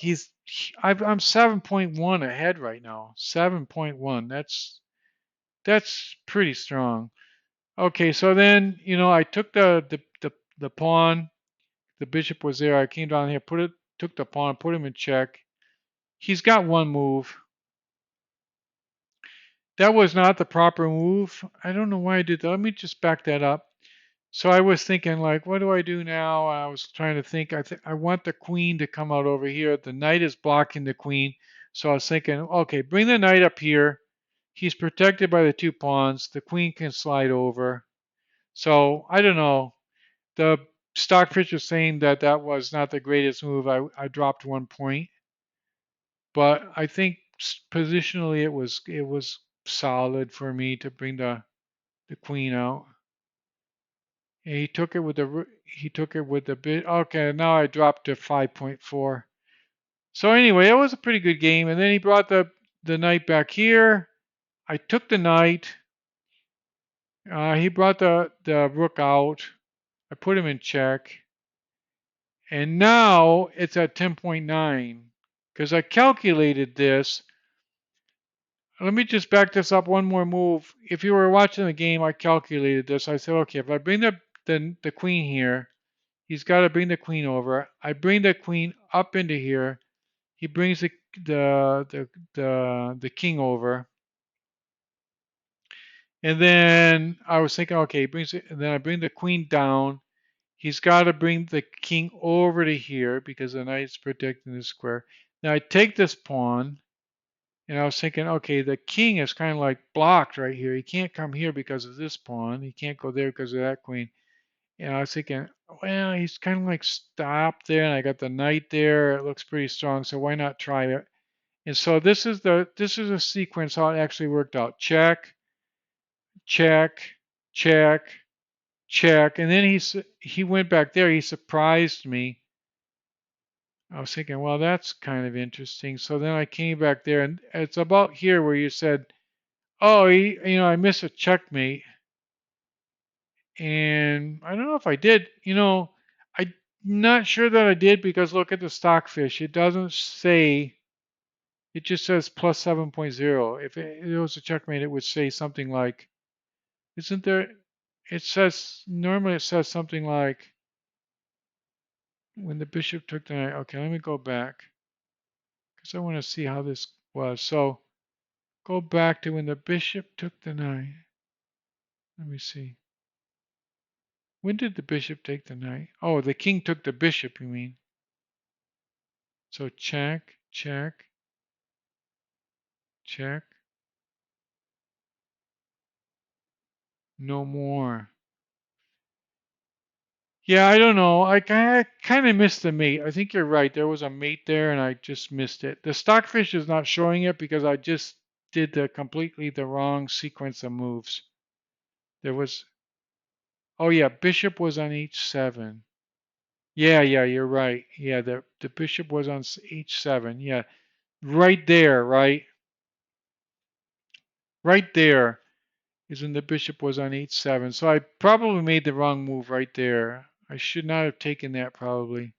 I'm 7.1 ahead right now. 7.1. That's pretty strong. Okay, so then I took the pawn. The bishop was there. I came down here, took the pawn, put him in check. He's got one move. That was not the proper move. I don't know why I did that. Let me just back that up. So I was thinking, like, what do I do now? I was trying to think. I want the queen to come out over here. The knight is blocking the queen. So I was thinking, okay, bring the knight up here. He's protected by the two pawns. The queen can slide over. So I don't know. The Stockfish is saying that that was not the greatest move. I dropped 1 point, but I think positionally it was solid for me to bring the queen out. And he took it with the bit. Okay, now I dropped to 5.4. So anyway, it was a pretty good game. And then he brought the knight back here. I took the knight. He brought the rook out. I put him in check. And now it's at 10.9 because I calculated this. Let me just back this up one more move. If you were watching the game, I calculated this. I said, okay, if I bring the queen here, he's got to bring the queen over. I bring the queen up into here. He brings the king over. And then I was thinking, okay, he brings it, and then I bring the queen down. He's got to bring the king over to here because the knight's protecting the square. Now I take this pawn, and I was thinking, okay, the king is kind of like blocked right here. He can't come here because of this pawn. He can't go there because of that queen. And I was thinking, well, he's kind of like stopped there, and I got the knight there. It looks pretty strong, so why not try it? And so this is a sequence how it actually worked out. Check, check, check, check, and then he went back there. He surprised me. I was thinking, well, that's kind of interesting. So then I came back there, and it's about here where you said, oh, I missed a checkmate. And I don't know if I did. I'm not sure that I did because look at the Stockfish. It doesn't say It just says plus 7.0. If it was a checkmate, it would say something like, isn't there? It says, normally it says something like, when the bishop took the knight. Okay, let me go back because I want to see how this was. So go back to when the bishop took the knight. Let me see. When did the bishop take the knight? Oh, the king took the bishop, you mean? So check, check, check. No more. Yeah, I don't know. I kind of missed the mate. I think you're right. There was a mate there and I just missed it. The Stockfish is not showing it because I just did the completely the wrong sequence of moves. There was, oh yeah, bishop was on h7. Yeah, yeah, you're right. Yeah, the bishop was on h7. Yeah, right there, right? Right there is when the bishop was on h7. So I probably made the wrong move right there. I should not have taken that probably.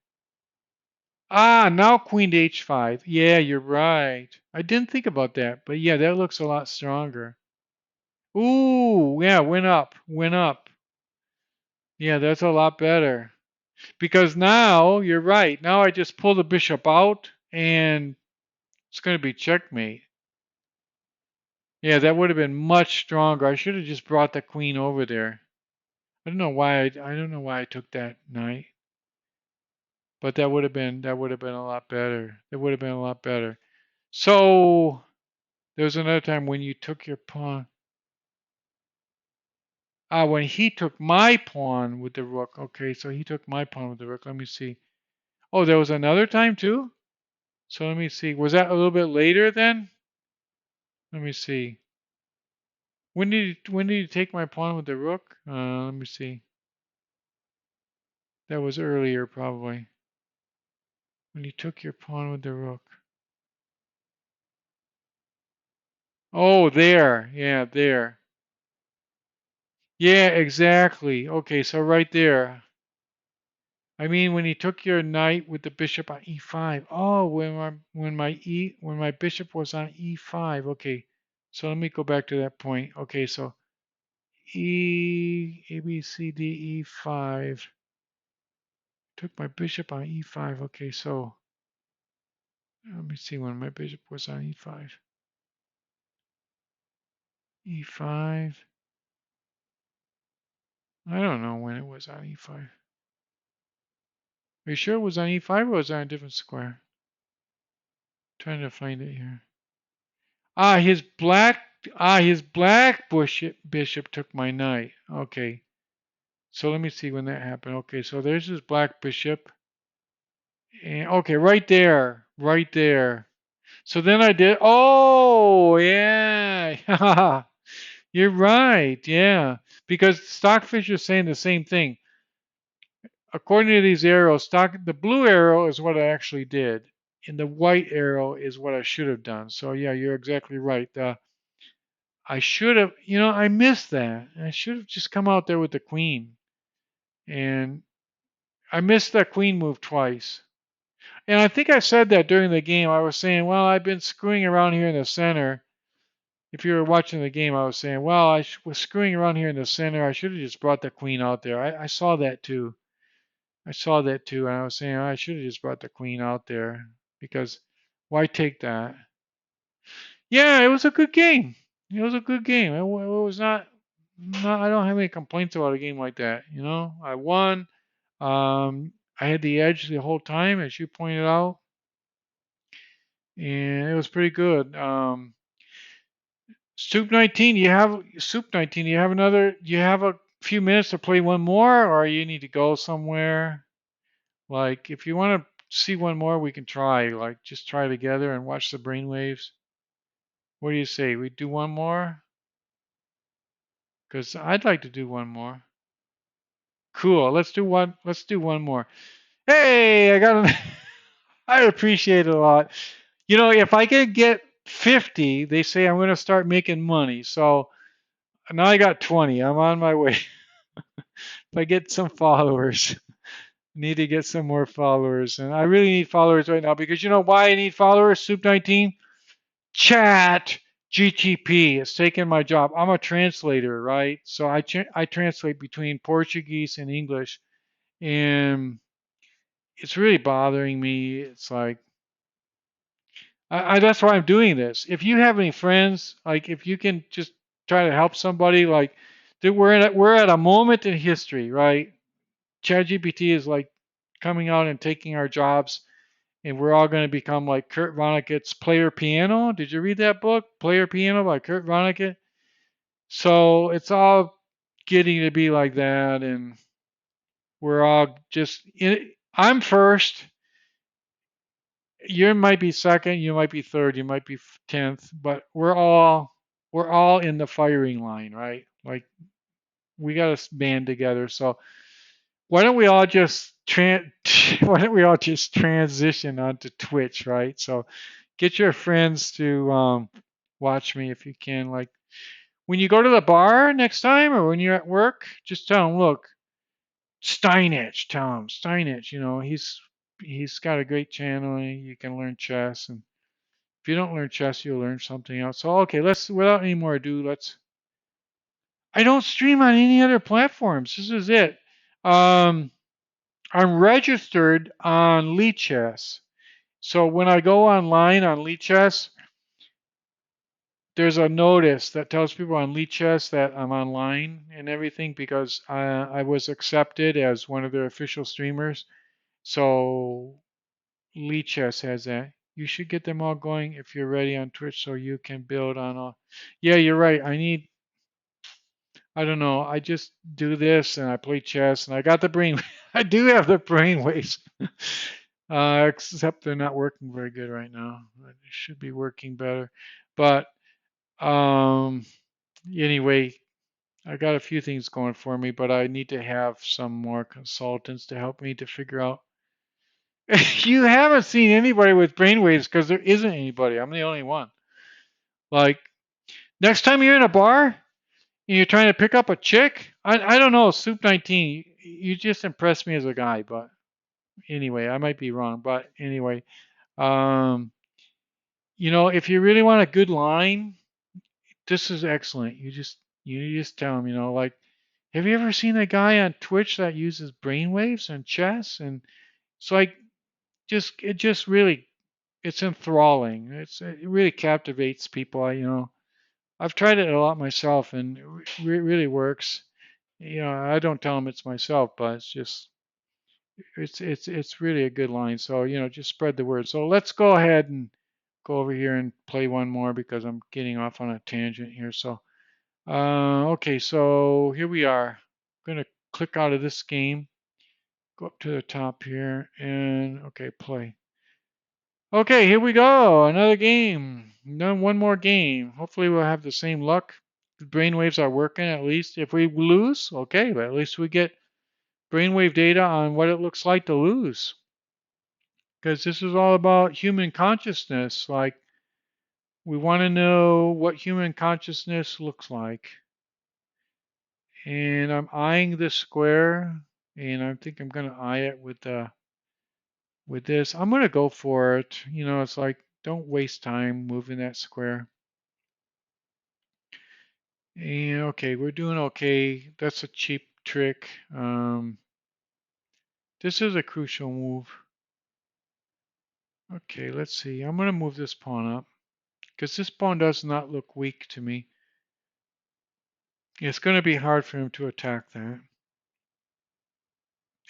Ah, now queen to h5. Yeah, you're right. I didn't think about that, but yeah, that looks a lot stronger. Ooh, yeah, went up, went up. Yeah, that's a lot better. Because now, you're right. Now I just pull the bishop out and it's going to be checkmate. Yeah, that would have been much stronger. I should have just brought the queen over there. I don't know why I took that knight, but that would have been a lot better. That would have been a lot better. So there was another time when you took your pawn. Ah, when he took my pawn with the rook. Okay, so he took my pawn with the rook. Let me see. Oh, there was another time too? So let me see. Was that a little bit later then? Let me see. When did you take my pawn with the rook? Let me see. That was earlier probably. When you took your pawn with the rook. Oh, there. Yeah, there. Yeah, exactly. Okay, so right there. I mean, when he took your knight with the bishop on e5. Oh, when my bishop was on e5. Okay, so let me go back to that point. Okay, so e a b c d e5. Took my bishop on e5. Okay, so let me see when my bishop was on e5. e5. I don't know when it was on e5. Are you sure it was on e5 or was it on a different square? Trying to find it here. Ah, his black bishop took my knight. Okay. So let me see when that happened. Okay, so there's his black bishop. And okay, right there. Right there. So then I did, oh, yeah. You're right. Yeah. Because Stockfish is saying the same thing. According to these arrows, the blue arrow is what I actually did, and the white arrow is what I should have done. So yeah, you're exactly right. I should have, I missed that. I should have just come out there with the queen, and I missed that queen move twice. And I think I said that during the game. I was saying, well, I've been screwing around here in the center. If you were watching the game, I was saying, well, was screwing around here in the center. I should have just brought the queen out there. I saw that too. I saw that too, and I was saying, I should have just brought the queen out there because why take that? Yeah, it was a good game. It was a good game. It was not. I don't have any complaints about a game like that. I won. I had the edge the whole time, as you pointed out, and it was pretty good. Soup 19. Do you have another? Do you have a few minutes to play one more, or you need to go somewhere? Like, if you want to see one more, we can try. Like, just try together and watch the brainwaves. What do you say? We do one more? Because I'd like to do one more. Cool. Let's do one. Let's do one more. Hey, I got an. I appreciate it a lot. If I can get 50, they say I'm going to start making money. So now I got 20. I'm on my way. If I get some followers, need to get some more followers, and I really need followers right now because you know why I need followers? Soup 19. Chat GTP has taken my job. I'm a translator, right? So I translate between Portuguese and English, and it's really bothering me. It's like that's why I'm doing this. If you have any friends, like if you can just try to help somebody, like we're at a moment in history, right? ChatGPT is like coming out and taking our jobs, and we're all going to become like Kurt Vonnegut's Player Piano. Did you read that book, Player Piano by Kurt Vonnegut? So it's all getting to be like that, and we're all just I'm first. You might be second, you might be third, you might be 10th, but we're all in the firing line, right? Like we got to band together. So why don't we all just why don't we all just transition onto Twitch, right? So get your friends to watch me if you can. Like when you go to the bar next time, or when you're at work, just tell them, look, StineItch, tell him StineItch. He's got a great channel, and you can learn chess. And if you don't learn chess, you'll learn something else. So okay, let's without any more ado, let's. I don't stream on any other platforms. This is it. Um, I'm registered on Lichess. So when I go online on Lichess, there's a notice that tells people on Lichess that I'm online and everything because I was accepted as one of their official streamers. So Lichess has that. You should get them all going if you're ready on Twitch so you can build on all. Yeah, you're right. I don't know. I just do this and I play chess and I got the brain. I do have the brain waves. Except they're not working very good right now. It should be working better. But um, anyway, I got a few things going for me, but I need to have some more consultants to help me to figure out. You haven't seen anybody with brainwaves because there isn't anybody. I'm the only one. Like next time you're in a bar and you're trying to pick up a chick, I don't know, Soup 19, you just impressed me as a guy. But anyway, I might be wrong. But anyway, um, if you really want a good line, this is excellent. You just tell them, like, have you ever seen a guy on Twitch that uses brainwaves and chess? And it's like it just really it's enthralling. It really captivates people. I've tried it a lot myself, and it really works. I don't tell them it's myself, but it's really a good line. So just spread the word. So let's go ahead and go over here and play one more because I'm getting off on a tangent here. So okay, so here we are. I'm gonna click out of this game, go up to the top here, and okay, play. Okay, here we go. Another game. One more game. Hopefully we'll have the same luck. The brainwaves are working at least. If we lose, okay, but at least we get brainwave data on what it looks like to lose. Because this is all about human consciousness. Like, we want to know what human consciousness looks like. And I'm eyeing this square, and I think I'm going to eye it with this. I'm going to go for it. It's like, don't waste time moving that square. And okay, we're doing okay. That's a cheap trick. This is a crucial move. Okay, let's see. I'm going to move this pawn up because this pawn does not look weak to me. It's going to be hard for him to attack that.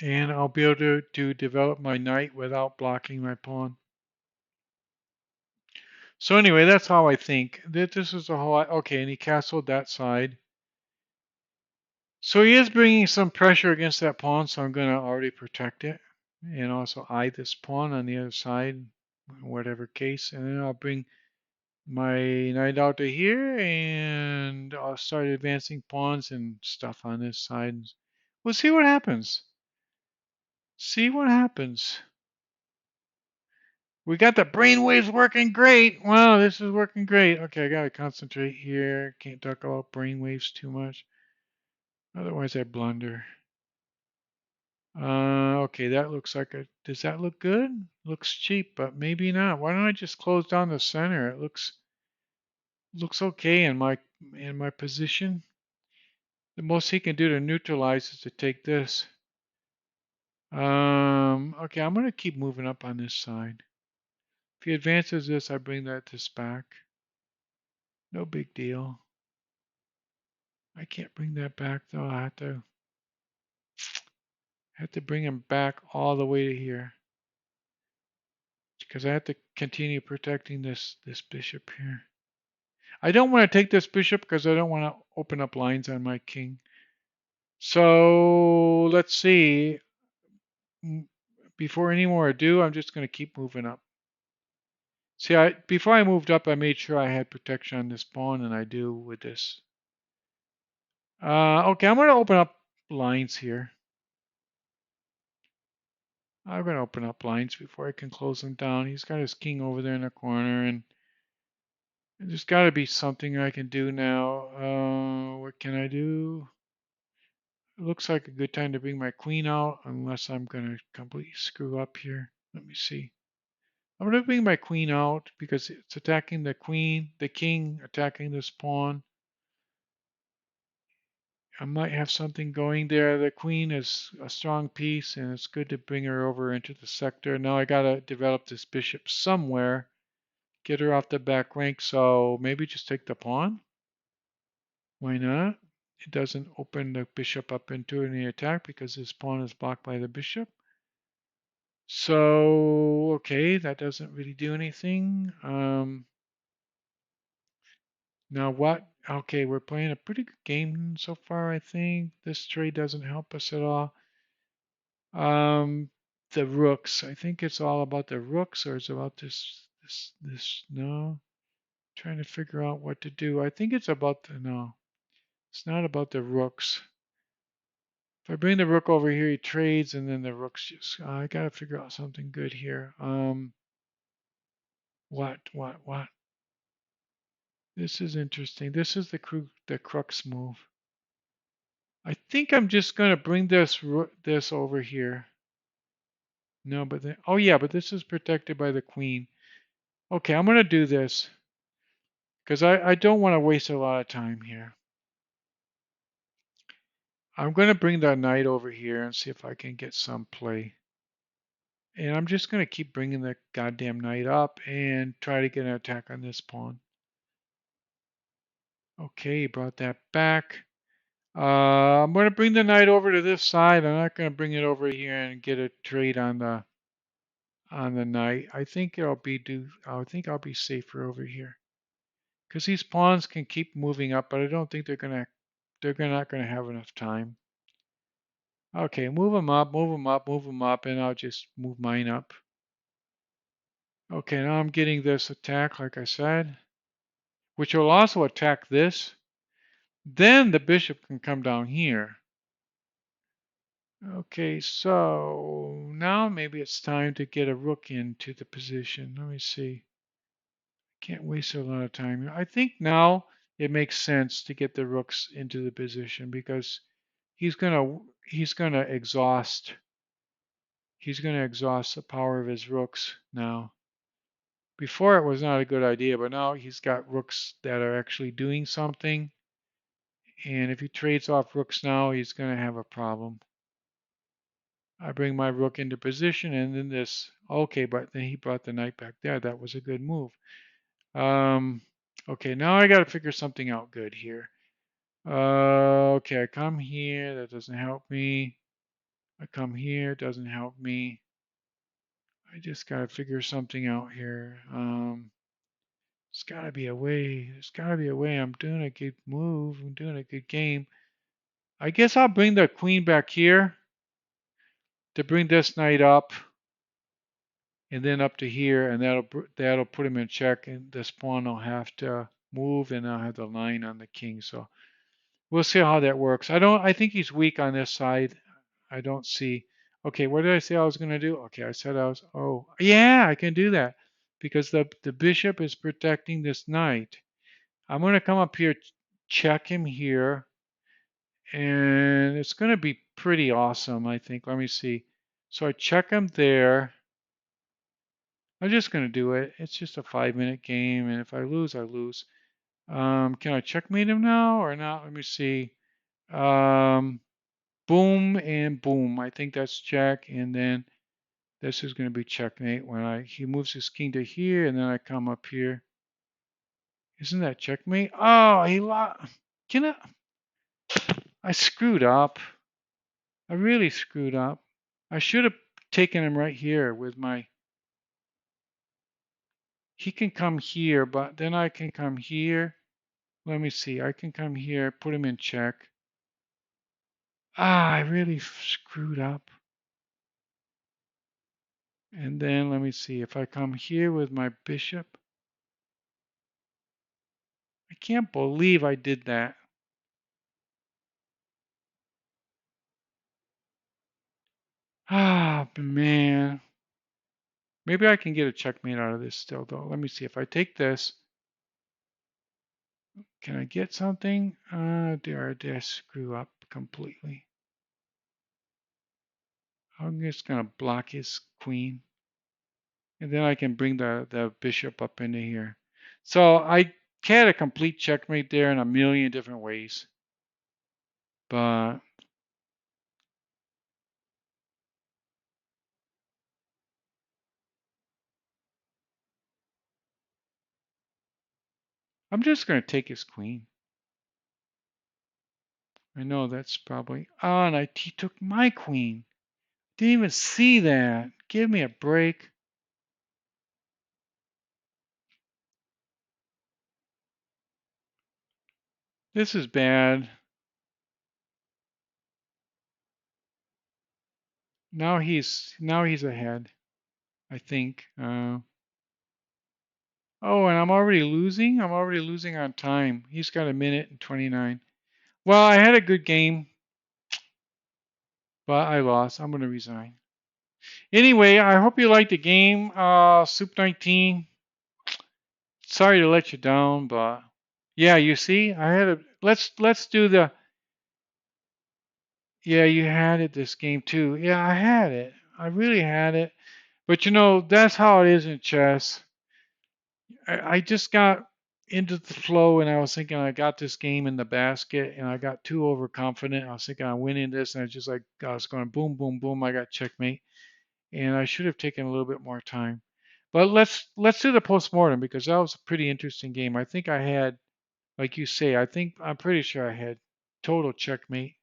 And I'll be able to develop my knight without blocking my pawn. So anyway, that's how I think. This is the whole. Okay, and he castled that side. So he is bringing some pressure against that pawn, so I'm going to already protect it. And also eye this pawn on the other side, whatever case. And then I'll bring my knight out to here, and I'll start advancing pawns and stuff on this side. We'll see what happens. See what happens. We got the brainwaves working great. Wow, this is working great. Okay, I gotta concentrate here. Can't talk about brainwaves too much. Otherwise I blunder. Okay, that looks like a. Does that look good? Looks cheap, but maybe not. Why don't I just close down the center? It looks. Looks okay in my position. The most he can do to neutralize is to take this. Okay, I'm gonna keep moving up on this side. If he advances this, I bring this back. No big deal. I can't bring that back though. I have to bring him back all the way to here because I have to continue protecting this bishop here. I don't want to take this bishop because I don't want to open up lines on my king. So let's see. Before any more ado, I'm just going to keep moving up. See, before I moved up, I made sure I had protection on this pawn, and I do with this. Okay, I'm going to open up lines here. I'm going to open up lines before I can close them down. He's got his king over there in the corner, and there's got to be something I can do now. What can I do? It looks like a good time to bring my queen out, unless I'm going to completely screw up here. Let me see. I'm going to bring my queen out because it's attacking the queen, the king attacking this pawn. I might have something going there. The queen is a strong piece, and it's good to bring her over into the sector. Now I got to develop this bishop somewhere, get her off the back rank, so maybe just take the pawn. Why not? It doesn't open the bishop up into any attack because this pawn is blocked by the bishop. So, okay, that doesn't really do anything. Now what? Okay, we're playing a pretty good game so far, I think. This trade doesn't help us at all. The rooks. I think it's all about the rooks, or it's about this. No, trying to figure out what to do. I think it's about no. It's not about the rooks. If I bring the rook over here, he trades, and then the rooks just. I gotta figure out something good here. What? This is interesting. This is the crux move. I think I'm just gonna bring this over here. No, but then, oh yeah, but this is protected by the queen. Okay, I'm gonna do this because I don't want to waste a lot of time here. I'm gonna bring that knight over here and see if I can get some play. And I'm just gonna keep bringing the goddamn knight up and try to get an attack on this pawn. Okay, brought that back. I'm gonna bring the knight over to this side. I'm not gonna bring it over here and get a trade on the knight. I think I think I'll be safer over here. Because these pawns can keep moving up, but I don't think they're not gonna have enough time. Okay, move them up, move them up, move them up, and I'll just move mine up. Okay, now I'm getting this attack, like I said, which will also attack this. Then the bishop can come down here. Okay, so now maybe it's time to get a rook into the position. Let me see. Can't waste a lot of time. I think now it makes sense to get the rooks into the position because he's gonna exhaust the power of his rooks now. Before it was not a good idea, but now he's got rooks that are actually doing something. And if he trades off rooks now, he's gonna have a problem. I bring my rook into position and then this okay, but then he brought the knight back there. That was a good move. Okay, now I gotta figure something out good here. Okay, I come here, that doesn't help me. I come here, doesn't help me. I just gotta figure something out here. There's gotta be a way. There's gotta be a way. I'm doing a good move. I'm doing a good game. I guess I'll bring the queen back here to bring this knight up, and then up to here, and that'll put him in check. And this pawn will have to move, and I'll have the line on the king. So we'll see how that works. I think he's weak on this side. I don't see. Okay, what did I say I was going to do? Okay, I said I was. Oh, yeah, I can do that because the bishop is protecting this knight. I'm going to come up here, check him here, and it's going to be pretty awesome, I think. Let me see. So I check him there. I'm just going to do it. It's just a 5-minute game, and if I lose, I lose. Can I checkmate him now or not? Let me see. Um, boom and boom. I think that's check, and then this is going to be checkmate when he moves his king to here, and then I come up here. Isn't that checkmate? Oh, he lost. Can I screwed up. I really screwed up. I should have taken him right here with my. He can come here, but then I can come here. Let me see. I can come here, put him in check. I really screwed up. And then let me see. If I come here with my bishop. I can't believe I did that. Ah, man. Maybe I can get a checkmate out of this still, though. Let me see. If I take this, can I get something? Did I screw up completely? I'm just going to block his queen. And then I can bring the bishop up into here. So I had a complete checkmate there in a million different ways. But I'm just going to take his queen. I know that's probably. Oh, and he took my queen. Didn't even see that. Give me a break. This is bad. Now he's ahead, I think. Oh, and I'm already losing. I'm already losing on time. He's got a minute and 29. Well, I had a good game, but I lost. I'm going to resign. Anyway, I hope you liked the game. Soup 19. Sorry to let you down, but yeah, you see, I had a let's do the yeah, you had it this game too. Yeah, I had it. I really had it. But that's how it is in chess. I just got into the flow and I was thinking I got this game in the basket and I got too overconfident. I was thinking I'm winning this and I was going boom, boom, boom. I got checkmate and I should have taken a little bit more time. But let's do the postmortem because that was a pretty interesting game. I think I had, like you say, I'm pretty sure I had total checkmate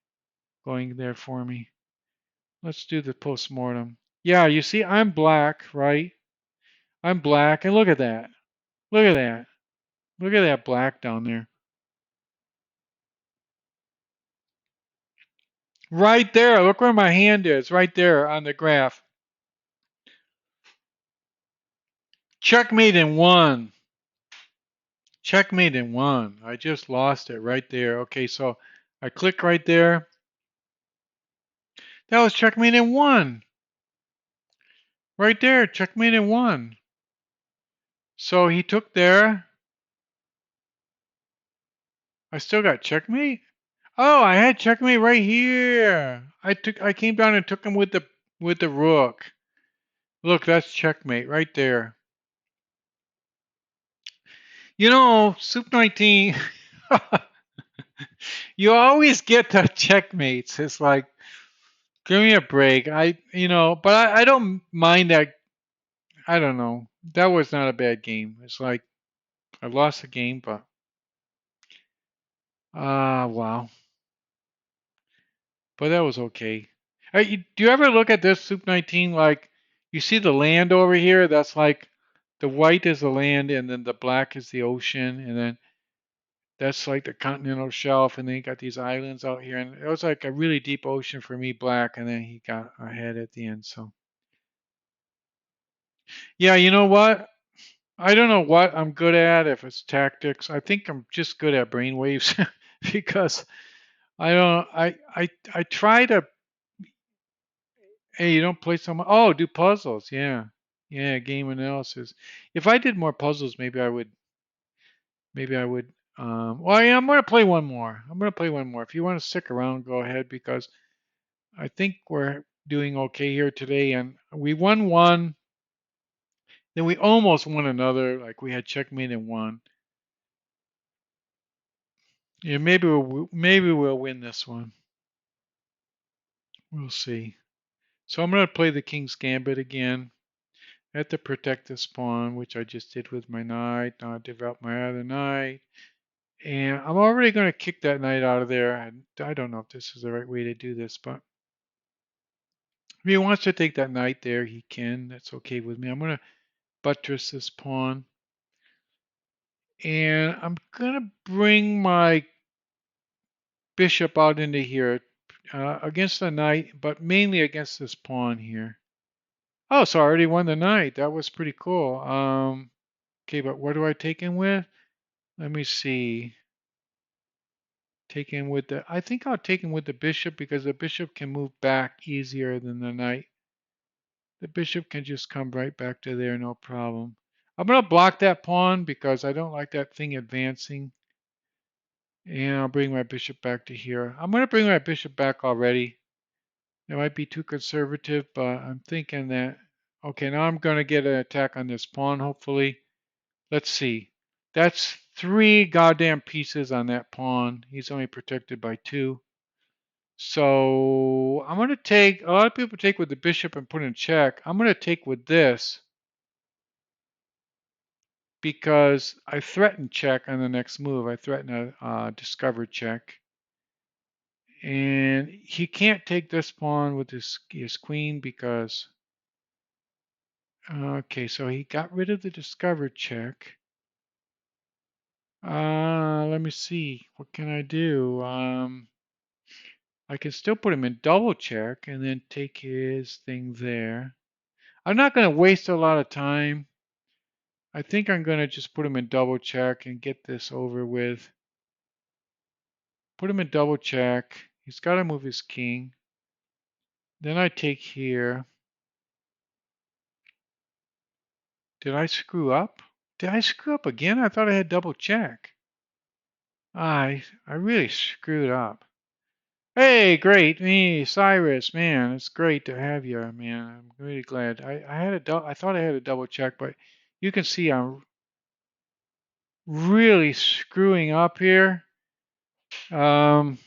going there for me. Let's do the postmortem. Yeah, you see, I'm black, right? I'm black, and look at that. Look at that. Look at that black down there. Right there. Look where my hand is. Right there on the graph. Checkmate in one. Checkmate in one. I just lost it right there. Okay, so I click right there. That was checkmate in one. Right there. Checkmate in one. So he took there. I still got checkmate. Oh, I had checkmate right here. I came down and took him with the rook. Look, that's checkmate right there. Soup 19, you always get the checkmates. It's like, give me a break. But I don't mind that. I don't know. That was not a bad game. It's like I lost the game, but wow. But that was okay. Do you ever look at this Soup 19 like you see the land over here? That's like the white is the land, and then the black is the ocean, and then that's like the continental shelf, and then you got these islands out here, and it was like a really deep ocean for me, black, and then he got ahead at the end. So yeah, you know what? I don't know what I'm good at. If it's tactics, I think I'm just good at brainwaves because I don't. I try to. Hey, you don't play so much. Oh, do puzzles. Yeah, yeah. Game analysis. If I did more puzzles, maybe I would. Maybe I would. Well, yeah, I'm gonna play one more. I'm gonna play one more. If you want to stick around, go ahead because I think we're doing okay here today, and we won one, then we almost won another. Like we had checkmate and one. Yeah, maybe we'll win this one. We'll see. So I'm going to play the King's Gambit again. I have to protect this pawn, which I just did with my knight. Now I develop my other knight. And I'm already going to kick that knight out of there. I don't know if this is the right way to do this, but if he wants to take that knight there, he can. That's okay with me. I'm going to buttress this pawn. And I'm going to bring my bishop out into here against the knight, but mainly against this pawn here. Oh, so I already won the knight. That was pretty cool. Okay, but what do I take him with? Let me see. Take him with the. I think I'll take him with the bishop because the bishop can move back easier than the knight. The bishop can just come right back to there, no problem. I'm going to block that pawn because I don't like that thing advancing. And I'll bring my bishop back to here. I'm going to bring my bishop back already. It might be too conservative, but I'm thinking that, okay, now I'm going to get an attack on this pawn, hopefully. Let's see. That's 3 goddamn pieces on that pawn. He's only protected by 2. So I'm going to take, a lot of people take with the bishop and put in check. I'm going to take with this because I threaten check on the next move. I threaten a discovered check. And he can't take this pawn with his queen because, okay, so he got rid of the discovered check. Let me see. What can I do? I can still put him in double check and then take his thing there. I'm not going to waste a lot of time. I think I'm going to just put him in double check and get this over with. Put him in double check. He's got to move his king. Then I take here. Did I screw up? Did I screw up again? I thought I had double check. I really screwed up. Hey, great, me, Cyrus, man, it's great to have you, man. I'm really glad. I thought I had a double check, but you can see I'm really screwing up here. Um,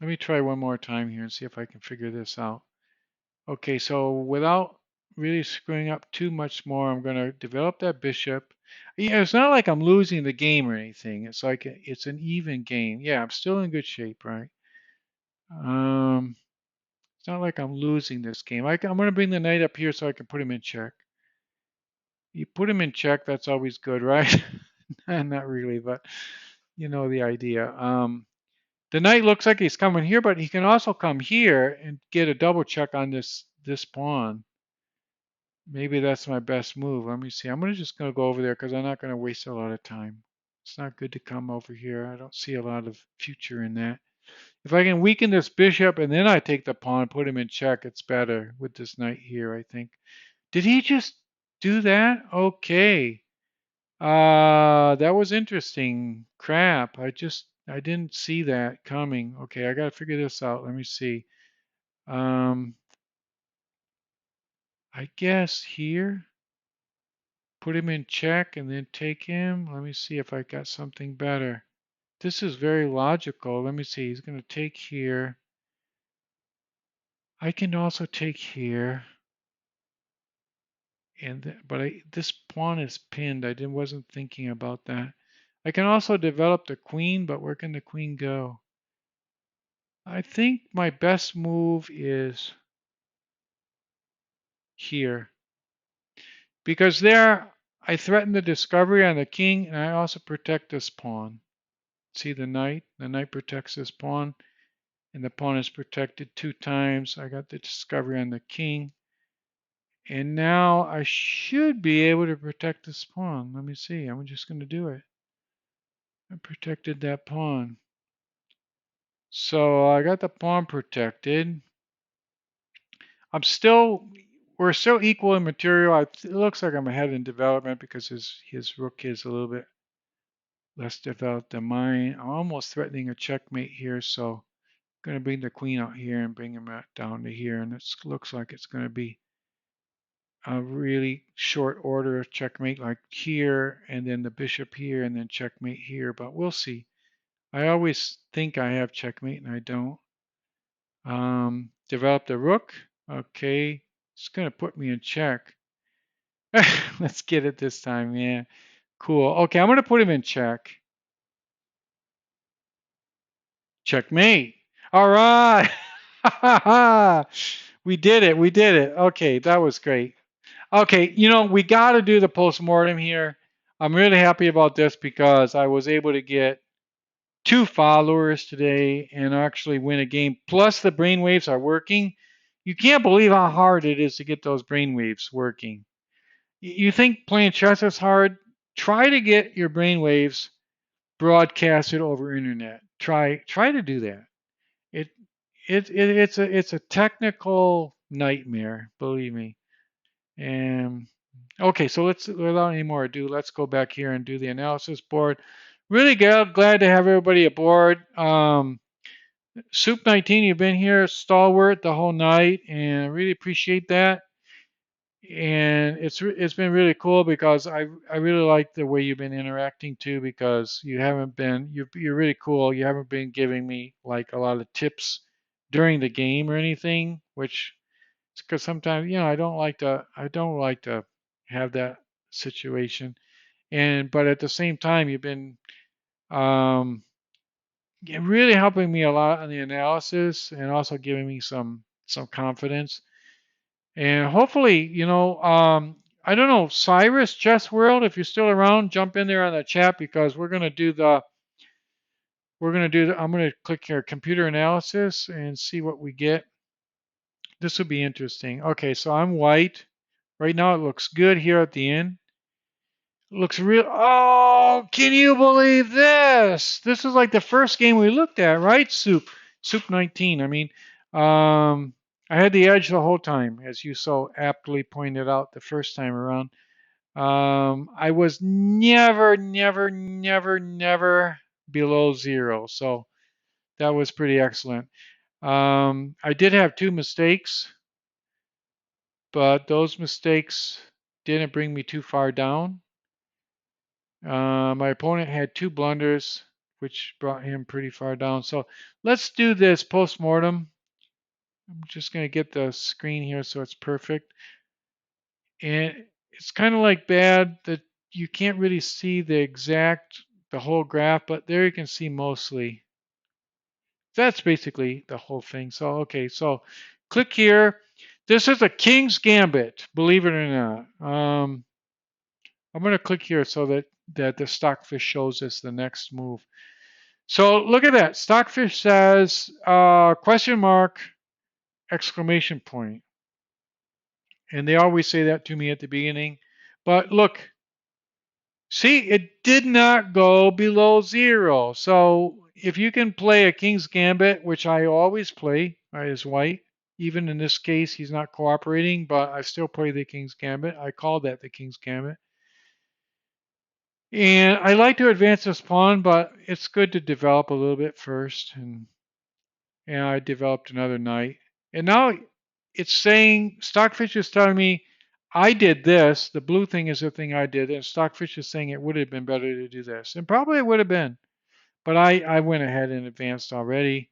Let me try one more time here and see if I can figure this out. Okay, so without really screwing up too much more, I'm going to develop that bishop. Yeah, it's not like I'm losing the game or anything. It's like it's an even game. Yeah, I'm still in good shape, right? Um, it's not like I'm losing this game. I'm going to bring the knight up here so I can put him in check. You put him in check, that's always good, right? Not really, but you know the idea. The knight looks like he's coming here, but he can also come here and get a double check on this pawn. Maybe that's my best move. Let me see. I'm just going to go over there because I'm not going to waste a lot of time. It's not good to come over here. I don't see a lot of future in that. If I can weaken this bishop and then I take the pawn, put him in check, it's better with this knight here, I think. Did he just do that? Okay. That was interesting. Crap. I didn't see that coming. Okay, I got to figure this out. Let me see. Um, I guess here, put him in check and then take him. Let me see if I got something better. This is very logical. Let me see. He's going to take here. I can also take here. This pawn is pinned. Wasn't thinking about that. I can also develop the queen, but where can the queen go? I think my best move is here. Because there, I threaten the discovery on the king, and I also protect this pawn. See the knight? The knight protects this pawn, and the pawn is protected 2 times. I got the discovery on the king. And now I should be able to protect this pawn. Let me see. I'm just going to do it. I protected that pawn. So I got the pawn protected. We're still equal in material. It looks like I'm ahead in development because his rook is a little bit less developed than mine. I'm almost threatening a checkmate here, so I'm going to bring the queen out here and bring him down to here. And it looks like it's going to be a really short order of checkmate, like here, and then the bishop here, and then checkmate here. But we'll see. I always think I have checkmate and I don't. Developed a rook. Okay. It's going to put me in check. Let's get it this time. Yeah. Cool. Okay. I'm going to put him in check. Checkmate. All right. We did it. We did it. Okay. That was great. Okay. We got to do the postmortem here. I'm really happy about this because I was able to get 2 followers today and actually win a game. Plus, the brainwaves are working. You can't believe how hard it is to get those brainwaves working. You think playing chess is hard? Try to get your brainwaves broadcasted over internet. Try to do that. It it's a technical nightmare, believe me. And okay, so let's without any more ado, let's go back here and do the analysis board. Really glad to have everybody aboard. Soup 19, you've been here stalwart the whole night, and I really appreciate that. And it's been really cool because I really like the way you've been interacting too, because you haven't been you're really cool. You haven't been giving me like a lot of tips during the game or anything, which because sometimes I don't like to have that situation. And but at the same time, you've been um, really helping me a lot on the analysis and also giving me some confidence. And hopefully, I don't know, Cyrus Chess World, if you're still around, jump in there on the chat because I'm gonna click here computer analysis and see what we get. This will be interesting. Okay, so I'm white. Right now it looks good here at the end. It looks real. Oh, can you believe this? This is like the first game we looked at, right? Soup 19. I mean, I had the edge the whole time, as you so aptly pointed out the first time around. I was never, never, never, never below zero. So that was pretty excellent. I did have 2 mistakes, but those mistakes didn't bring me too far down. My opponent had 2 blunders, which brought him pretty far down. So let's do this postmortem. I'm just going to get the screen here so it's perfect. And it's kind of like bad that you can't really see the whole graph, but there you can see mostly. That's basically the whole thing. So, okay, so click here. This is a King's Gambit, believe it or not. I'm going to click here so that the Stockfish shows us the next move. So look at that. Stockfish says question mark, exclamation point. And they always say that to me at the beginning. But look, see, it did not go below zero. So if you can play a King's Gambit, which I always play as white, even in this case, he's not cooperating, but I still play the King's Gambit. I call that the King's Gambit. And I like to advance this pawn, but it's good to develop a little bit first. And I developed another knight. And now it's saying, Stockfish is telling me, I did this. The blue thing is the thing I did. And Stockfish is saying it would have been better to do this. And probably it would have been. But I went ahead and advanced already.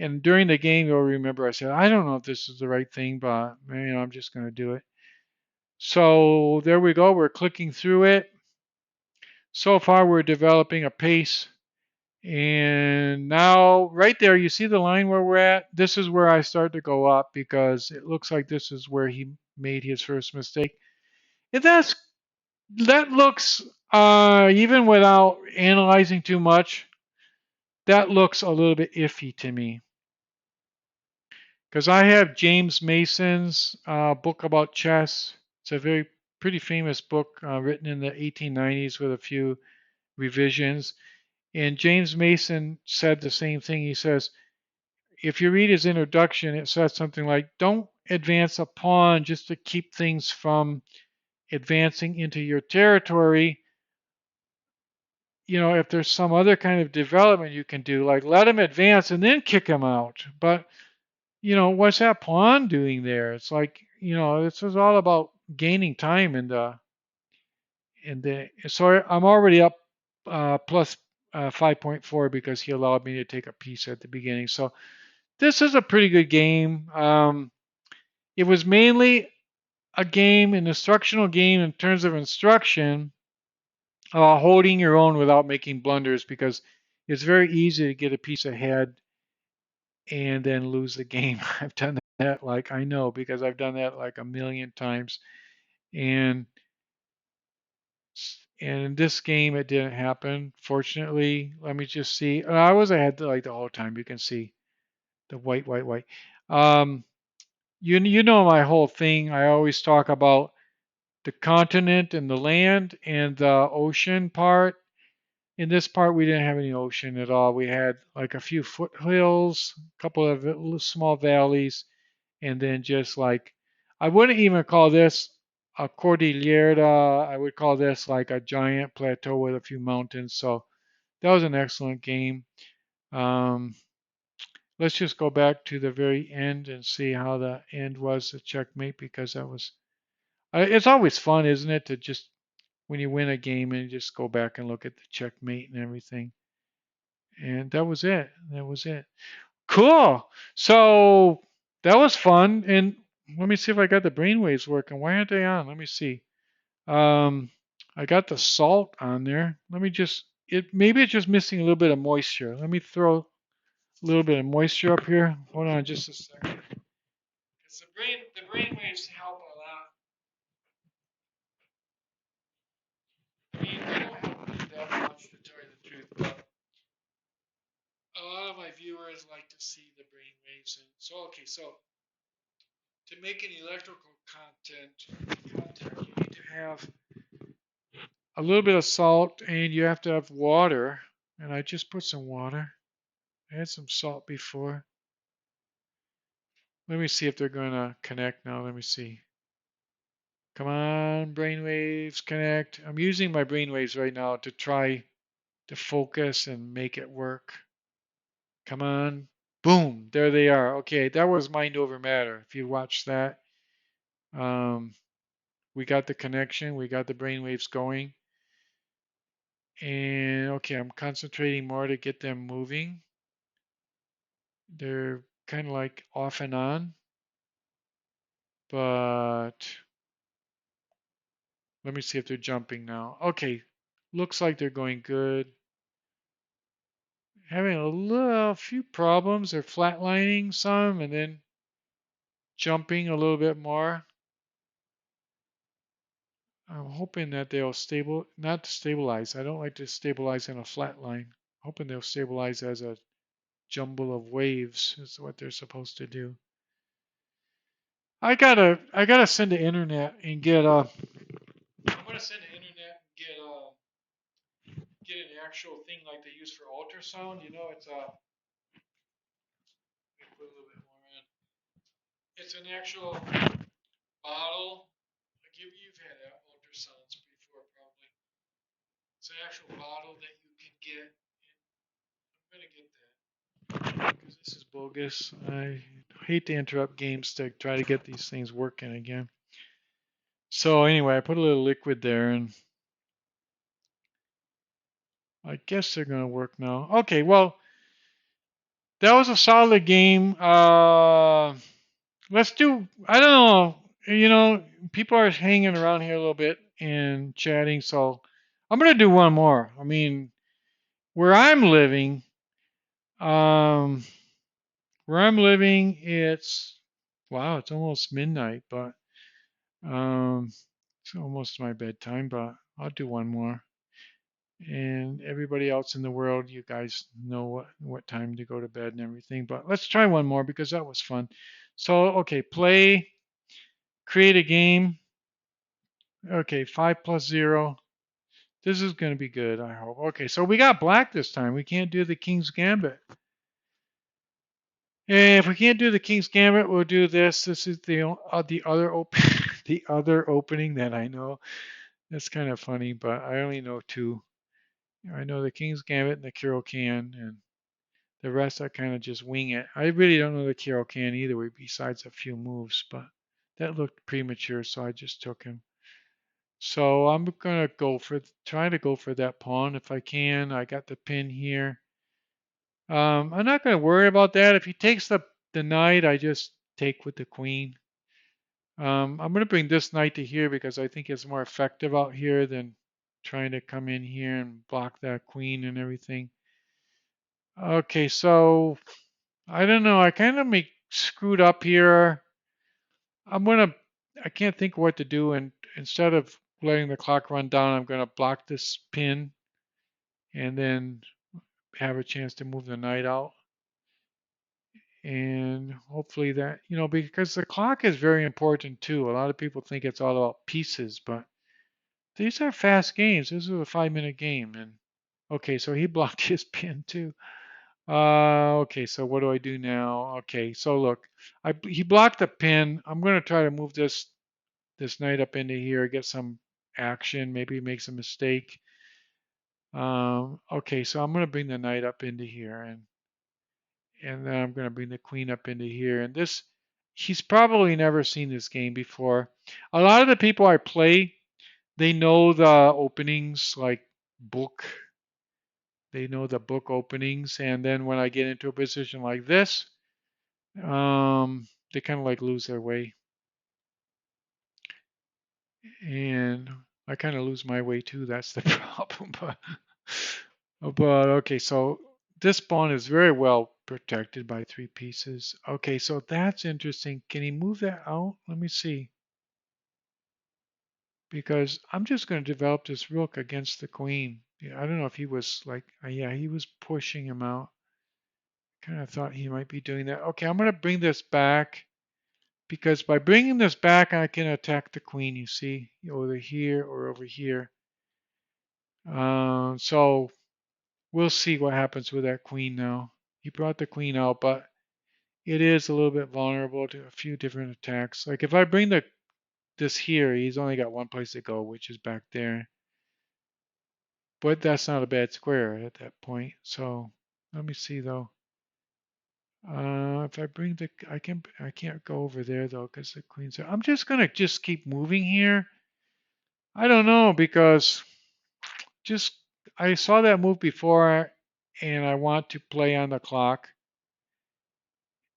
And during the game, you'll remember I said, I don't know if this is the right thing, but I'm just going to do it. So there we go. We're clicking through it. So far, we're developing a pace. And now, right there, you see the line where we're at? This is where I start to go up because it looks like this is where he made his first mistake. And that looks, even without analyzing too much, that looks a little bit iffy to me. Because I have James Mason's book about chess. It's a pretty famous book written in the 1890s with a few revisions. And James Mason said the same thing. He says, if you read his introduction, it says something like, don't advance a pawn just to keep things from advancing into your territory. If there's some other kind of development you can do, like let him advance and then kick him out. But, what's that pawn doing there? It's like, this is all about gaining time so I'm already up plus 5.4 because he allowed me to take a piece at the beginning. So this is a pretty good game. It was mainly a game, an instructional game in terms of instruction, holding your own without making blunders because it's very easy to get a piece ahead and then lose the game. I've done that, like I know because I've done that like a million times. And in this game, it didn't happen. Fortunately, let me just see. I was ahead like the whole time. You can see the white, white, white. Um, you know my whole thing. I always talk about the continent and the land and the ocean part. In this part, we didn't have any ocean at all. We had like a few foothills, a couple of small valleys, and then just like I wouldn't even call this a cordillera. I would call this like a giant plateau with a few mountains. So that was an excellent game. Um, let's just go back to the very end and see how the end was the checkmate because that was. It's always fun, isn't it, to just when you win a game and just go back and look at the checkmate and everything. And that was it. That was it. Cool. So that was fun. And let me see if I got the brainwaves working. Why aren't they on? Let me see. Um, I got the salt on there. Let me just it maybe it's just missing a little bit of moisture. Let me throw a little bit of moisture up here. Hold on just a second. Because the brainwaves help a lot. I mean, they don't help that much to tell you the truth, but a lot of my viewers like to see the brainwaves. And so okay, so to make an electrical contact, you need to have a little bit of salt and you have to have water. And I just put some water. I had some salt before. Let me see if they're going to connect now. Let me see. Come on, brainwaves, connect. I'm using my brainwaves right now to try to focus and make it work. Come on. Boom. There they are. Okay, that was mind over matter. If you watch that, um, we got the connection. We got the brainwaves going. And okay, I'm concentrating more to get them moving. They're kind of like off and on, but let me see if they're jumping now. Okay, looks like they're going good. Having a few problems. They're flatlining some and then jumping a little bit more. I'm hoping that they'll not stabilize. I don't like to stabilize in a flat line. Hoping they'll stabilize as a jumble of waves is what they're supposed to do. I gotta send the internet and get I'm gonna send the internet and get an actual thing like they use for ultrasound. You know, it's a let me put a little bit more in. It's an actual bottle. Like you've had ultrasounds before probably. It's an actual bottle that you can get. I'm gonna get that because this is bogus. I hate to interrupt games to try to get these things working again. So anyway, I put a little liquid there and I guess they're gonna work now. Okay, well, that was a solid game. Let's do, I don't know, people are hanging around here a little bit and chatting, so I'm going to do one more. I mean, where I'm living, um, it's, wow, it's almost midnight, but it's almost my bedtime, but I'll do one more. And everybody else in the world, you guys know what time to go to bed and everything. But let's try one more because that was fun. So, okay, create a game. Okay, 5 plus 0. This is going to be good, I hope. Okay, so we got black this time. We can't do the King's Gambit. And if we can't do the King's Gambit, we'll do this. This is the other the other opening that I know. That's kind of funny, but I only know two. I know the King's Gambit and the Carokan, and the rest I kind of just wing it. I really don't know the Carokan either way, besides a few moves, but that looked premature, so I just took him. So I'm gonna try to go for that pawn if I can. I got the pin here. I'm not gonna worry about that. If he takes the knight, I just take with the queen. I'm gonna bring this knight to here because I think it's more effective out here than trying to come in here and block that queen and everything. Okay, so I don't know. I kind of make screwed up here. I'm gonna. I can't think of what to do, and instead of letting the clock run down, I'm gonna block this pin and then have a chance to move the knight out. And hopefully that, because the clock is very important too. A lot of people think it's all about pieces, but these are fast games. This is a 5-minute game. And okay, so he blocked his pin too. Okay, so what do I do now? Okay, so look, he blocked the pin. I'm going to try to move this knight up into here, get some action, maybe make some mistake. Okay, so I'm going to bring the knight up into here, and then I'm going to bring the queen up into here. And he's probably never seen this game before. A lot of the people I play, they know the openings, like book. They know the book openings, and then when I get into a position like this, they kind of like lose their way, and I kind of lose my way too. That's the problem. But okay, so this pawn is very well protected by 3 pieces. Okay, so that's interesting. Can he move that out? Let me see. Because I'm just going to develop this rook against the queen. Yeah, I don't know if he was like, yeah, he was pushing him out. Kind of thought he might be doing that. Okay, I'm going to bring this back because by bringing this back, I can attack the queen, you see, over here or over here. So we'll see what happens with that queen now. He brought the queen out, but it is a little bit vulnerable to a few different attacks. Like if I bring this here, he's only got one place to go, which is back there. But that's not a bad square at that point. So let me see though. If I bring I can't go over there though because the queen's there. I'm just gonna just keep moving here. I don't know because just I saw that move before and I want to play on the clock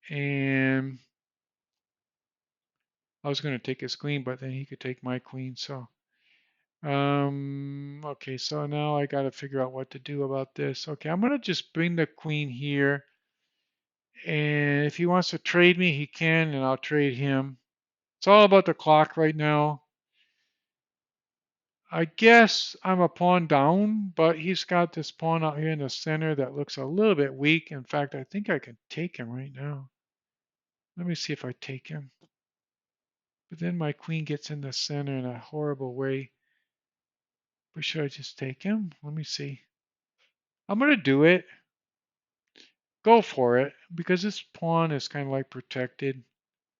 and I was gonna take his queen, but then he could take my queen. So okay, so now I gotta figure out what to do about this. Okay, I'm gonna just bring the queen here. And if he wants to trade me, he can, and I'll trade him. It's all about the clock right now. I guess I'm a pawn down, but he's got this pawn out here in the center that looks a little bit weak. In fact, I think I can take him right now. Let me see if I take him. But then my queen gets in the center in a horrible way. But should I just take him? Let me see. I'm going to do it. Go for it. Because this pawn is kind of like protected.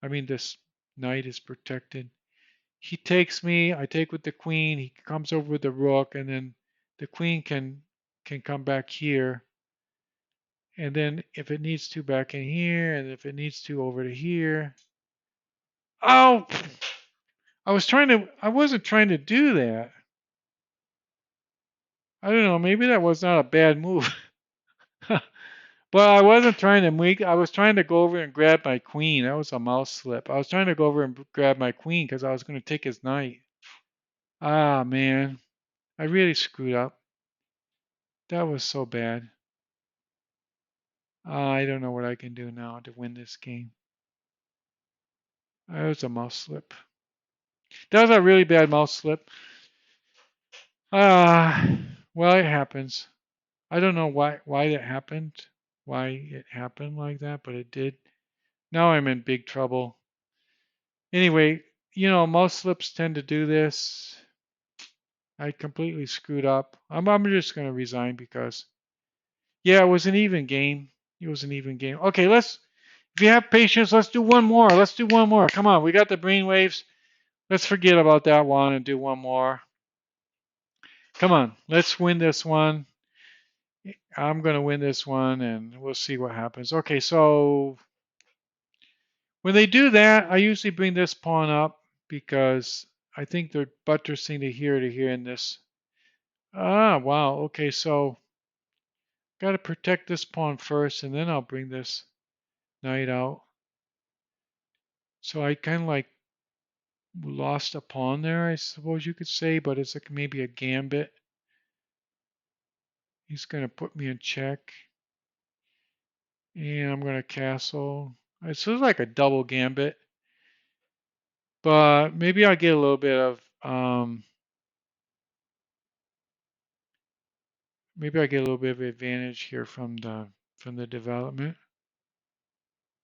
I mean, this knight is protected. He takes me, I take with the queen, he comes over with the rook, and then the queen can come back here. And then if it needs to back in here, and if it needs to over to here. Oh, I wasn't trying to do that. I don't know, maybe that was not a bad move. But I wasn't trying to I was trying to go over and grab my queen. That was a mouse slip. I was trying to go over and grab my queen because I was going to take his knight. Ah, man. I really screwed up. That was so bad. I don't know what I can do now to win this game. That was a mouse slip. That was a really bad mouse slip. Ah, well, it happens. I don't know why that happened, why it happened like that, but it did. Now I'm in big trouble. Anyway, mouse slips tend to do this. I completely screwed up. I'm just gonna resign because yeah, it was an even game. It was an even game. Okay, if you have patience, let's do one more. Let's do one more. Come on, we got the brainwaves. Let's forget about that one and do one more. Come on, let's win this one. I'm going to win this one and we'll see what happens. Okay, so when they do that, I usually bring this pawn up because I think they're buttressing to here in this. Ah, wow. Okay, so got to protect this pawn first, and then I'll bring this knight out. So I kind of like lost a pawn there, I suppose you could say, but it's like maybe a gambit. He's going to put me in check, and I'm going to castle. It's sort of like a double gambit, but maybe I'll get a little bit of maybe I get a little bit of advantage here from the development.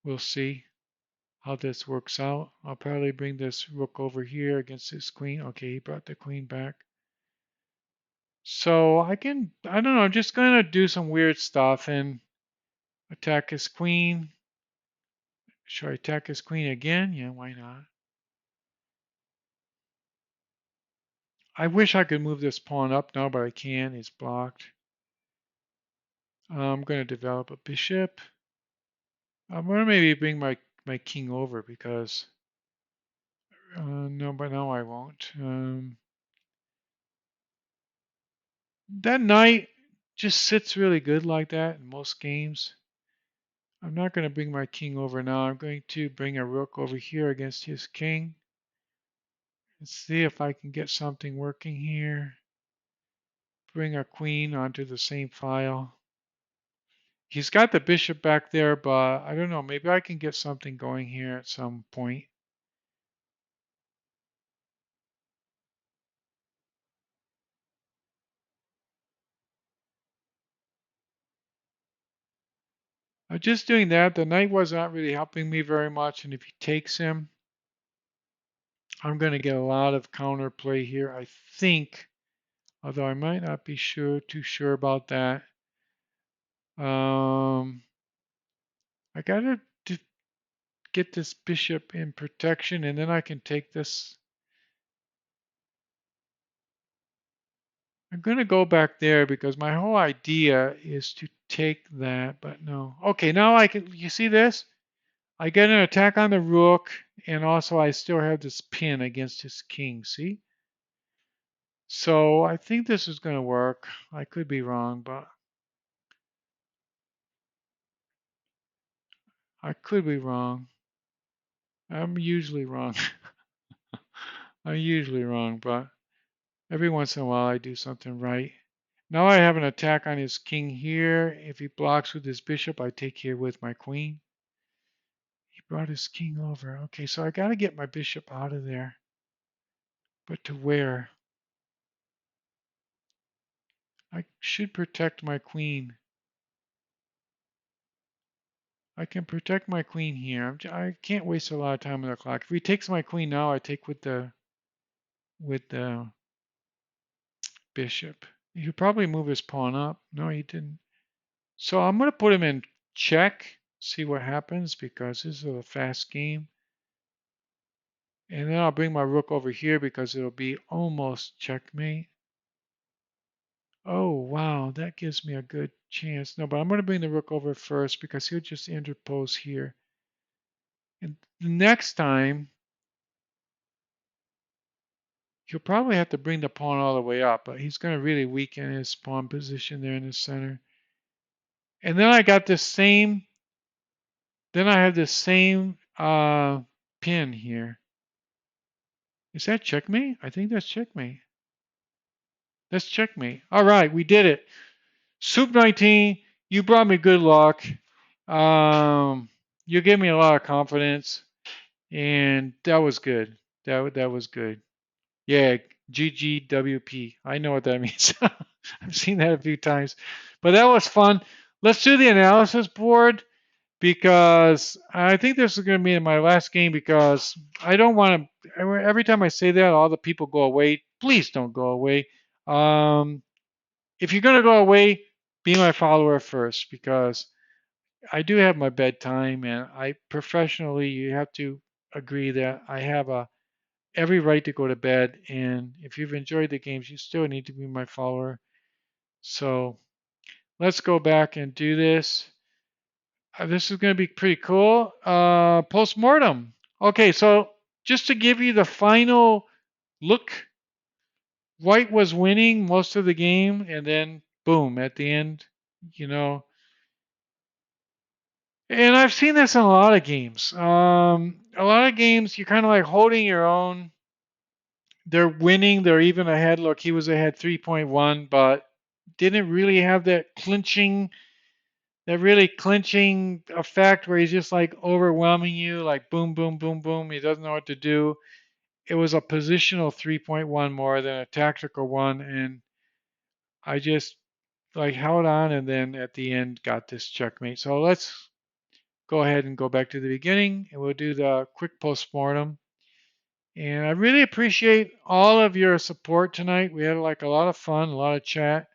We'll see how this works out. I'll probably bring this rook over here against his queen. Okay, he brought the queen back. So I don't know, I'm just going to do some weird stuff and attack his queen. Should I attack his queen again? Yeah, why not? I wish I could move this pawn up now, but I can't. It's blocked. I'm going to develop a bishop. I'm going to maybe bring my king over because no, but no, I won't. That knight just sits really good like that in most games. I'm not going to bring my king over now. I'm going to bring a rook over here against his king. Let's see if I can get something working here. Bring a queen onto the same file. He's got the bishop back there, but I don't know. Maybe I can get something going here at some point. Just doing that, the knight was not really helping me very much, and if he takes him, I'm going to get a lot of counterplay here, I think, although I might not be too sure about that. I got to get this bishop in protection, and then I can take this. I'm going to go back there because my whole idea is to take that, but no. Okay, now I can, you see this? I get an attack on the rook, and also I still have this pin against his king, see? So I think this is going to work. I could be wrong, but I could be wrong. I'm usually wrong. I'm usually wrong, but every once in a while I do something right. Now I have an attack on his king here. If he blocks with his bishop, I take here with my queen. He brought his king over. Okay, so I got to get my bishop out of there. But to where? I should protect my queen. I can protect my queen here. I can't waste a lot of time on the clock. If he takes my queen now, I take with the bishop. He'll probably move his pawn up. No, he didn't. So I'm going to put him in check, see what happens, because this is a fast game. And then I'll bring my rook over here because it'll be almost checkmate. Oh, wow, that gives me a good chance. No, but I'm going to bring the rook over first because he'll just interpose here. And the next time, he'll probably have to bring the pawn all the way up, but he's going to really weaken his pawn position there in the center. And then I got this same, then I have this same pin here. Is that checkmate? I think that's checkmate. That's checkmate. All right, we did it. Soup 19, you brought me good luck. You gave me a lot of confidence, and that was good. That was good. Yeah, GGWP. I know what that means. I've seen that a few times, but that was fun. Let's do the analysis board because I think this is going to be in my last game because I don't want to. Every time I say that, all the people go away. Please don't go away. If you're going to go away, be my follower first because I do have my bedtime, and I professionally, you have to agree that I have every right to go to bed. And if you've enjoyed the games, you still need to be my follower. So let's go back and do this. This is going to be pretty cool. Postmortem. Okay, so just to give you the final look, white was winning most of the game, and then boom, at the end, you know. And I've seen this in a lot of games. A lot of games, you're kind of like holding your own. They're winning. They're even ahead. Look, he was ahead 3.1, but didn't really have that really clinching effect where he's just like overwhelming you, like boom, boom, boom, boom. He doesn't know what to do. It was a positional 3.1 more than a tactical one, and I just like held on, and then at the end got this checkmate. So let's go ahead and go back to the beginning, and we'll do the quick postmortem. And I really appreciate all of your support tonight. We had like a lot of fun, a lot of chat.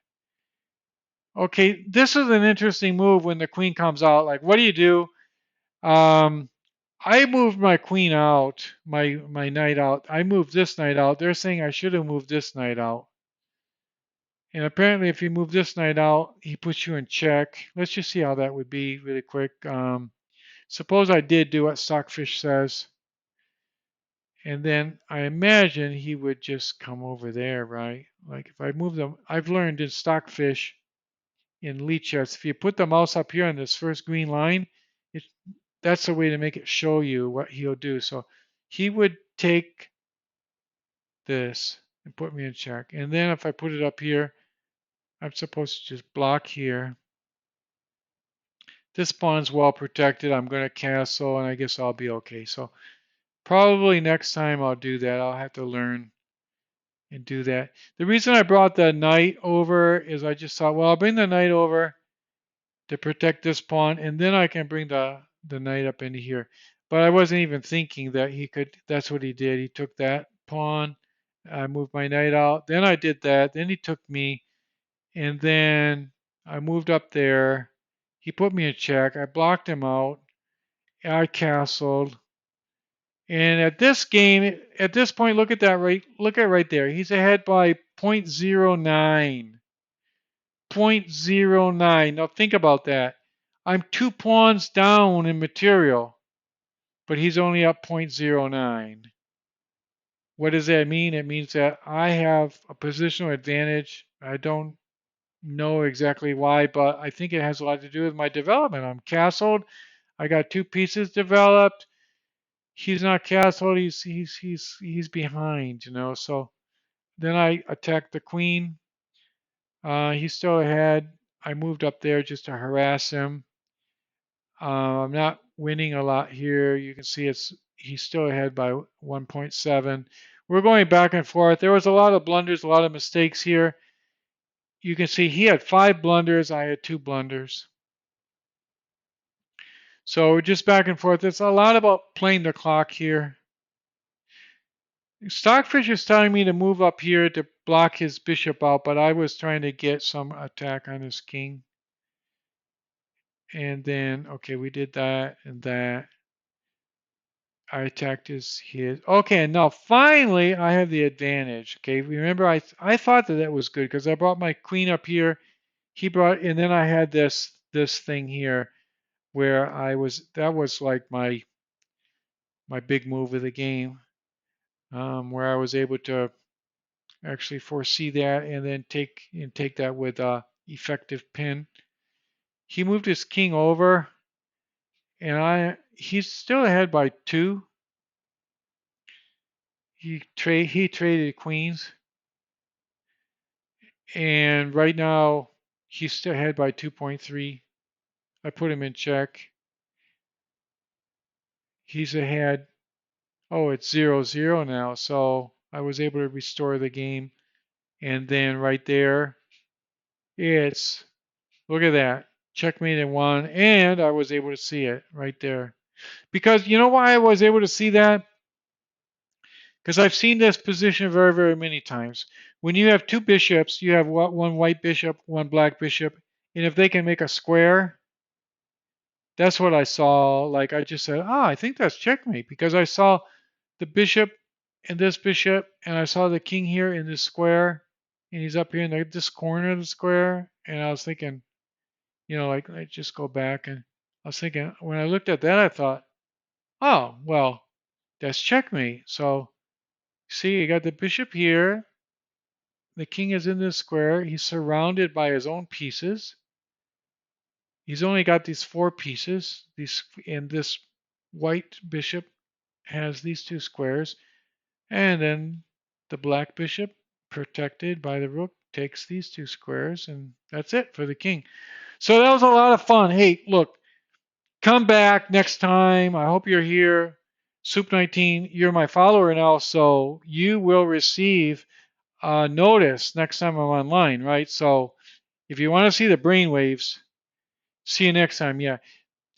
Okay, this is an interesting move when the queen comes out. Like, what do you do? Um, I moved my queen out, my knight out. I moved this knight out. They're saying I should have moved this knight out. And apparently, if you move this knight out, he puts you in check. Let's just see how that would be really quick. Suppose I did do what Stockfish says. And then I imagine he would just come over there, right? Like if I move them, I've learned in Stockfish in Lichess, if you put the mouse up here on this first green line, it, that's a way to make it show you what he'll do. So he would take this and put me in check. And then if I put it up here, I'm supposed to just block here. This pawn's well protected. I'm going to castle, and I guess I'll be okay. So probably next time I'll do that. I'll have to learn and do that. The reason I brought the knight over is I just thought, well, I'll bring the knight over to protect this pawn, and then I can bring the knight up into here. But I wasn't even thinking that he could. That's what he did. He took that pawn. I moved my knight out. Then I did that. Then he took me, and then I moved up there. He put me in check. I blocked him out. I castled. And at this game, at this point, look at that right. Look at right there. He's ahead by 0.09. 0.09. Now think about that. I'm 2 pawns down in material, but he's only up 0.09. What does that mean? It means that I have a positional advantage. I don't know exactly why, but I think it has a lot to do with my development. I'm castled. I got two pieces developed. He's not castled. He's behind, you know. So then I attacked the queen. He's still ahead. I moved up there just to harass him. I'm not winning a lot here. You can see he's still ahead by 1.7. We're going back and forth. There was a lot of blunders, a lot of mistakes here. You can see he had 5 blunders. I had 2 blunders. So we're just back and forth. It's a lot about playing the clock here. Stockfish is telling me to move up here to block his bishop out, but I was trying to get some attack on his king. And then, okay, we did that and that. I attacked his. Okay, now finally I have the advantage. Okay, remember I thought that was good because I brought my queen up here. He brought, and then I had this thing here where that was like my big move of the game, where I was able to actually foresee that and then take that with effective pin. He moved his king over, and he's still ahead by 2. He traded queens, and right now he's still ahead by 2.3. I put him in check. He's ahead. Oh, it's 0-0 now, so I was able to restore the game. And then right there, it's look at that. Checkmate in 1, and I was able to see it right there. Because you know why I was able to see that? Because I've seen this position very, very many times. When you have 2 bishops, you have one white bishop, one black bishop, and if they can make a square, that's what I saw. Like I just said, I think that's checkmate because I saw the bishop and this bishop, and I saw the king here in this square, and he's up here in this corner of the square, and I was thinking, like I just go back, and I was thinking when I looked at that, I thought, oh well, that's checkmate. So See, you got the bishop here. The king is in this square. He's surrounded by his own pieces. He's only got these four pieces. And this white bishop has these two squares. And then the black bishop, protected by the rook, takes these two squares, and that's it for the king. So that was a lot of fun. Hey, look, come back next time. I hope you're here. Soup 19, you're my follower now, so you will receive notice next time I'm online, right? So if you want to see the brainwaves, see you next time. Yeah.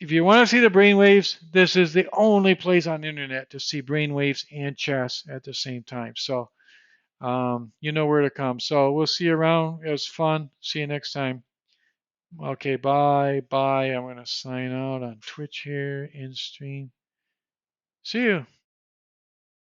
If you want to see the brainwaves, this is the only place on the internet to see brainwaves and chess at the same time. So you know where to come. So we'll see you around. It was fun. See you next time. Okay, bye. Bye. I'm going to sign out on Twitch here, in stream. See you.